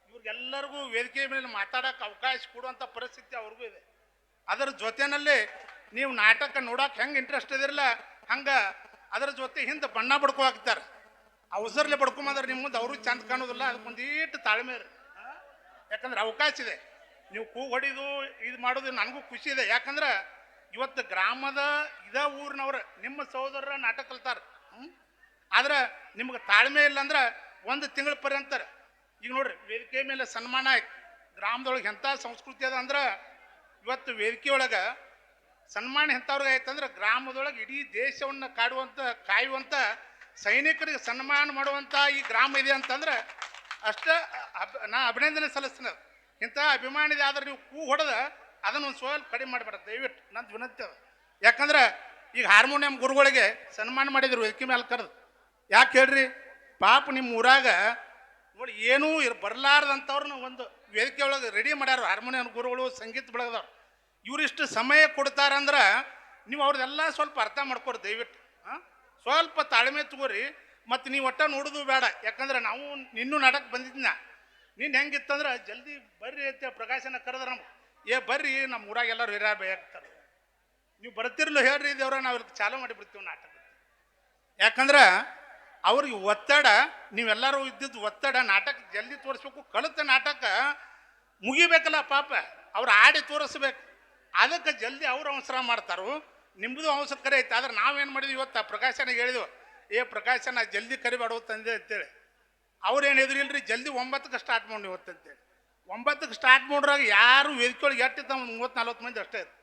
ಇವ್ರಿಗೆಲ್ಲರಿಗೂ ವೇದಿಕೆ ಮೇಲೆ ಮಾತಾಡೋಕೆ ಅವಕಾಶ ಕೊಡುವಂಥ ಪರಿಸ್ಥಿತಿ ಅವ್ರಿಗೂ ಇದೆ. ಅದರ ಜೊತೆಯಲ್ಲಿ ನೀವು ನಾಟಕ ನೋಡೋಕೆ ಹೆಂಗೆ ಇಂಟ್ರೆಸ್ಟ್ ಇದಿರಲ್ಲ ಹಂಗೆ ಅದರ ಜೊತೆ ಹಿಂದೆ ಬಣ್ಣ ಬಡ್ಕೊ ಹಾಕ್ತಾರೆ. ಅವಸರಲೆ ಬಡ್ಕೊಂಬಂದ್ರೆ ನಿಮ್ಮ ಮುಂದೆ ಅವ್ರಿಗೆ ಚಂದ ಕಾಣೋದಿಲ್ಲ. ಅದಕ್ಕೊಂದೀಟು ತಾಳ್ಮೆ ಇರಿ. ಯಾಕಂದ್ರೆ ಅವಕಾಶ ಇದೆ. ನೀವು ಕೂಗು ಹೊಡಿದು ಇದು ಮಾಡೋದು ನನಗೂ ಖುಷಿ ಇದೆ. ಯಾಕಂದ್ರೆ ಇವತ್ತು ಗ್ರಾಮದ ಊರಿನವ್ರು ನಿಮ್ಮ ಸಹೋದರರ ನಾಟಕ ಕಲ್ತಾರೆ. ಆದ್ರೆ ನಿಮ್ಗೆ ತಾಳ್ಮೆ ಇಲ್ಲ ಅಂದ್ರೆ ಒಂದು ತಿಂಗಳ ಪರ್ಯಂತ ಈಗ ನೋಡ್ರಿ ವೇದಿಕೆ ಮೇಲೆ ಸನ್ಮಾನ ಆಯ್ತು. ಗ್ರಾಮದೊಳಗೆ ಎಂಥ ಸಂಸ್ಕೃತಿ ಅದ ಅಂದ್ರೆ ಇವತ್ತು ವೇದಿಕೆ ಒಳಗೆ ಸನ್ಮಾನ ಎಂಥವ್ರಿಗೆ ಆಯ್ತಂದ್ರೆ ಗ್ರಾಮದೊಳಗೆ ಇಡೀ ದೇಶವನ್ನು ಕಾಯುವಂಥ ಸೈನಿಕರಿಗೆ ಸನ್ಮಾನ ಮಾಡುವಂಥ ಈ ಗ್ರಾಮ ಇದೆ ಅಂತಂದ್ರೆ ಅಷ್ಟೇ ನಾ ಅಭಿನಂದನೆ ಸಲ್ಲಿಸ್ತೀನಿ. ಇಂಥ ಅಭಿಮಾನಿದೆ ಆದ್ರೆ ನೀವು ಹೊಡೆದ ಅದನ್ನು ಒಂದು ಸ್ವಲ್ಪ ಕಡಿಮೆ ಮಾಡಿಬೇಡ ದಯವಿಟ್ಟು, ನಂದು ವಿನಂತಿ ಅದ. ಯಾಕಂದ್ರೆ ಈಗ ಹಾರ್ಮೋನಿಯಂ ಗುರುಗಳಿಗೆ ಸನ್ಮಾನ ಮಾಡಿದ್ರು ವೇದಿಕೆ ಮೇಲೆ ಕರೆದು. ಯಾಕೆ ಹೇಳ್ರಿ, ಪಾಪ ನಿಮ್ಮ ಊರಾಗ ನೋಡಿ ಏನೂ ಬರಲಾರ್ದಂಥವ್ರನ್ನ ಒಂದು ವೇದಿಕೆ ಒಳಗೆ ರೆಡಿ ಮಾಡ್ಯಾರ ಹಾರ್ಮೋನಿಯಂ ಗುರುಗಳು, ಸಂಗೀತ ಬೆಳಗದವ್ರು. ಇವರಿಷ್ಟು ಸಮಯ ಕೊಡ್ತಾರಂದ್ರೆ ನೀವು ಅವ್ರದ್ದೆಲ್ಲ ಸ್ವಲ್ಪ ಅರ್ಥ ಮಾಡ್ಕೊರಿ ದಯವಿಟ್ಟು. ಸ್ವಲ್ಪ ತಾಳ್ಮೆ ತಗೋರಿ. ಮತ್ತು ನೀವು ಒಟ್ಟ ನೋಡೋದು ಬೇಡ. ಯಾಕಂದ್ರೆ ನಾವು ಇನ್ನೂ ನಾಟಕ ಬಂದಿದ್ನ ನೀನು ಹೆಂಗಿತ್ತಂದ್ರೆ ಜಲ್ದಿ ಬರ್ರಿ ಅಂತ ಪ್ರಕಾಶನ ಕರೆದ್ರೆ ನಮ್ಗೆ ಬರ್ರಿ ನಮ್ಮ ಊರಾಗ ಎಲ್ಲರೂ ಹಿರಿಯ ಬೇಕಾಗ್ತಾರೆ. ನೀವು ಬರ್ತಿರ್ಲು ಹೇಳ್ರಿ ದೇವ್ರ ನಾವು ಇಲ್ಲಿ ಚಾಲು ಮಾಡಿಬಿಡ್ತೀವಿ ನಾಟಕ. ಯಾಕಂದ್ರೆ ಅವ್ರಿಗೆ ಒತ್ತಡ, ನೀವೆಲ್ಲರೂ ಇದ್ದಿದ್ದು ಒತ್ತಡ, ನಾಟಕ ಜಲ್ದಿ ತೋರಿಸ್ಬೇಕು. ಕಲಿತ ನಾಟಕ ಮುಗಿಬೇಕಲ್ಲ ಪಾಪ, ಅವ್ರು ಆಡಿ ತೋರಿಸ್ಬೇಕು. ಅದಕ್ಕೆ ಜಲ್ದಿ ಅವ್ರು ಅವಸರ ಮಾಡ್ತಾರೋ. ನಿಮ್ಮದು ಅವಸರ ಕರೆ ಐತೆ. ಆದ್ರೆ ನಾವೇನು ಮಾಡಿದ್ವಿ ಇವತ್ತು ಪ್ರಕಾಶನಿಗೆ ಹೇಳಿದ್ವು, ಪ್ರಕಾಶನ ಜಲ್ದಿ ಕರಿಬೇಡ ತಂದೆ ಅಂತೇಳಿ. ಅವ್ರು ಏನು ಇಲ್ರಿ, ಜಲ್ದಿ 9ಕ್ಕೆ ಸ್ಟಾರ್ಟ್ ಮಾಡಿ ಇವತ್ತು ಅಂತೇಳಿ. 9ಕ್ಕೆ ಸ್ಟಾರ್ಟ್ ಮಾಡೋರಾಗ ಯಾರು ವೇದಿಕೆ ಒಳಗೆ ಎಷ್ಟಿತ್ತು 30-40 ಮಂದಿ ಅಷ್ಟೇ ಇತ್ತು.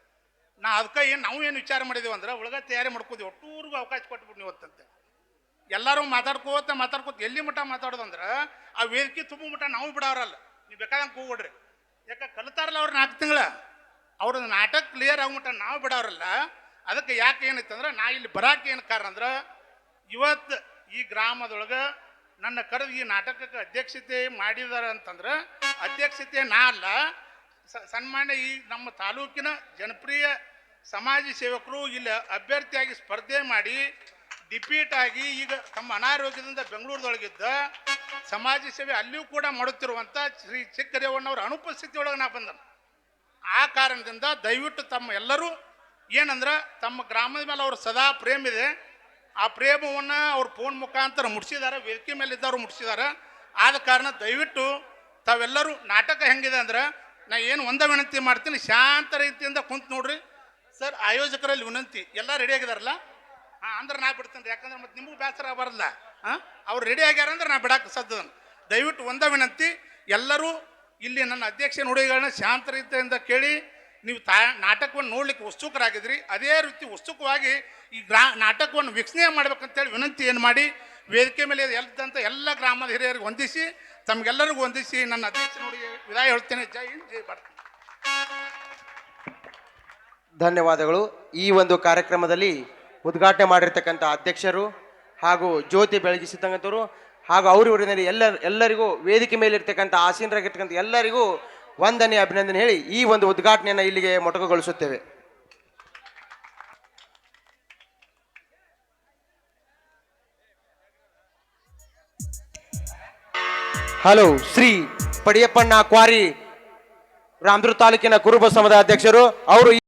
ಅದಕ್ಕೆ ನಾವು ಏನು ವಿಚಾರ ಮಾಡಿದೀವಿ ಅಂದ್ರೆ ಒಳಗೆ ತಯಾರಿ ಮಾಡ್ಕೋತೀವಿ, ಒಟ್ಟೂರಿಗೂ ಅವಕಾಶ ಕೊಟ್ಬಿಟ್ಟು ಇವತ್ತಂತೆ. ಎಲ್ಲರೂ ಮಾತಾಡ್ಕೋತ ಎಲ್ಲಿ ಮಟ್ಟ ಮಾತಾಡೋದಂದ್ರೆ ಆ ವೇದಿಕೆ ತುಂಬ ಮಟ್ಟ ನಾವು ಬಿಡೋರಲ್ಲ. ನೀವು ಬೇಕಾದಂಗೆ ಕೂಗ್ಬಿಡ್ರಿ, ಯಾಕೆ ಕಲಿತಾರಲ್ಲ ಅವ್ರು 4 ತಿಂಗಳ, ಅವ್ರದ್ದು ನಾಟಕ ಕ್ಲಿಯರ್ ಆಗ್ಬಿಟ್ಟ ನಾವು ಬಿಡೋರಲ್ಲ. ಅದಕ್ಕೆ ಯಾಕೆ ಏನೈತಂದ್ರೆ ನಾ ಇಲ್ಲಿ ಬರಾಕೆ ಏನು ಕಾರಣ ಅಂದ್ರೆ ಇವತ್ತು ಈ ಗ್ರಾಮದೊಳಗೆ ನನ್ನ ಕರೆದು ಈ ನಾಟಕಕ್ಕೆ ಅಧ್ಯಕ್ಷತೆ ಮಾಡಿದಾರೆ ಅಂತಂದ್ರೆ ಅಧ್ಯಕ್ಷತೆ ನಾ ಅಲ್ಲ, ಸನ್ಮಾನ್ಯ ಈ ನಮ್ಮ ತಾಲೂಕಿನ ಜನಪ್ರಿಯ ಸಮಾಜ ಸೇವಕರು ಇಲ್ಲಿ ಅಭ್ಯರ್ಥಿಯಾಗಿ ಸ್ಪರ್ಧೆ ಮಾಡಿ ಡಿಪೀಟ್ ಆಗಿ ಈಗ ತಮ್ಮ ಅನಾರೋಗ್ಯದಿಂದ ಬೆಂಗಳೂರದೊಳಗಿದ್ದ ಸಮಾಜ ಸೇವೆ ಅಲ್ಲಿಯೂ ಕೂಡ ಮಾಡುತ್ತಿರುವಂಥ ಶ್ರೀ ಚಿಕ್ಕರೇವಣ್ಣವರ ಅನುಪಸ್ಥಿತಿಯೊಳಗೆ ನಾ ಬಂದ. ಆ ಕಾರಣದಿಂದ ದಯವಿಟ್ಟು ತಮ್ಮ ಎಲ್ಲರೂ ಏನಂದ್ರೆ ತಮ್ಮ ಗ್ರಾಮದ ಮೇಲೆ ಅವ್ರ ಸದಾ ಪ್ರೇಮ ಇದೆ. ಆ ಪ್ರೇಮವನ್ನು ಅವ್ರ ಫೋನ್ ಮುಖಾಂತರ ಮುಟ್ಸಿದ್ದಾರೆ, ವೇದಿಕೆ ಮೇಲೆ ಇದ್ದವರು ಮುಟ್ಸಿದ್ದಾರೆ. ಆದ ಕಾರಣ ದಯವಿಟ್ಟು ತಾವೆಲ್ಲರೂ ನಾಟಕ ಹೆಂಗಿದೆ ಅಂದ್ರೆ ನಾ ಏನು ಒಂದೇ ವಿನಂತಿ ಮಾಡ್ತೀನಿ, ಶಾಂತ ರೀತಿಯಿಂದ ಕುಂತು ನೋಡ್ರಿ ಸರ್. ಆಯೋಜಕರಲ್ಲಿ ವಿನಂತಿ, ಎಲ್ಲ ರೆಡಿ ಆಗಿದಾರಲ್ಲ? ಅಂದ್ರೆ ನಾ ಬಿಡ್ತೀನಿ, ಯಾಕಂದ್ರೆ ಮತ್ತೆ ನಿಮಗೂ ಬೇಸರ ಬರಲ್ಲ. ಅವ್ರು ರೆಡಿ ಆಗ್ಯಾರ ಅಂದ್ರೆ ನಾ ಬಿಡಕ್ಕೆ ಸದ್ದ. ದಯವಿಟ್ಟು ಒಂದೇ ವಿನಂತಿ, ಎಲ್ಲರೂ ಇಲ್ಲಿ ನನ್ನ ಅಧ್ಯಕ್ಷ ನುಡಿಗಳನ್ನ ಶಾಂತ ರೀತಿಯಿಂದ ಕೇಳಿ ನೀವು ನಾಟಕವನ್ನು ನೋಡ್ಲಿಕ್ಕೆ ಉತ್ಸುಕರಾಗಿದ್ರಿ. ಅದೇ ರೀತಿ ಉತ್ಸುಕವಾಗಿ ಈ ನಾಟಕವನ್ನು ವೀಕ್ಷಣೆ ಮಾಡ್ಬೇಕಂತೇಳಿ ವಿನಂತಿ ಏನು ಮಾಡಿ ವೇದಿಕೆ ಮೇಲೆ ಎಲ್ದಂಥ ಎಲ್ಲ ಗ್ರಾಮದ ಹಿರಿಯರಿಗೆ ವಂದಿಸಿ ತಮಗೆಲ್ಲರಿಗೂ ವಂದಿಸಿ ನನ್ನ ಅಧ್ಯಕ್ಷ ನುಡಿಗೆ ವಿದಾಯ ಹೇಳ್ತೇನೆ. ಜೈ ಹಿಂದ್, ಜೈ ಭಾರತ್. ಧನ್ಯವಾದಗಳು. ಈ ಒಂದು ಕಾರ್ಯಕ್ರಮದಲ್ಲಿ ಉದ್ಘಾಟನೆ ಮಾಡಿರ್ತಕ್ಕಂಥ ಅಧ್ಯಕ್ಷರು ಹಾಗೂ ಜ್ಯೋತಿ ಬೆಳಗಿಸಿದಂಥವರು ಹಾಗೂ ಅವರಿವರಿನಲ್ಲಿ ಎಲ್ಲರಿಗೂ ವೇದಿಕೆ ಮೇಲೆ ಇರ್ತಕ್ಕಂಥ ಆಸೀನರಾಗಿರ್ತಕ್ಕಂಥ ಎಲ್ಲರಿಗೂ ವಂದನೆ, ಅಭಿನಂದನೆ ಹೇಳಿ ಈ ಒಂದು ಉದ್ಘಾಟನೆಯನ್ನು ಇಲ್ಲಿಗೆ ಮೊಟಕುಗೊಳಿಸುತ್ತೇವೆ. ಹಲೋ, ಶ್ರೀ ಪಡಿಯಪ್ಪಣ್ಣ ಕ್ವಾರಿ ರಾಮದುರ್ಗ ತಾಲೂಕಿನ ಕುರುಬ ಸಮುದಾಯ ಅಧ್ಯಕ್ಷರು ಅವರು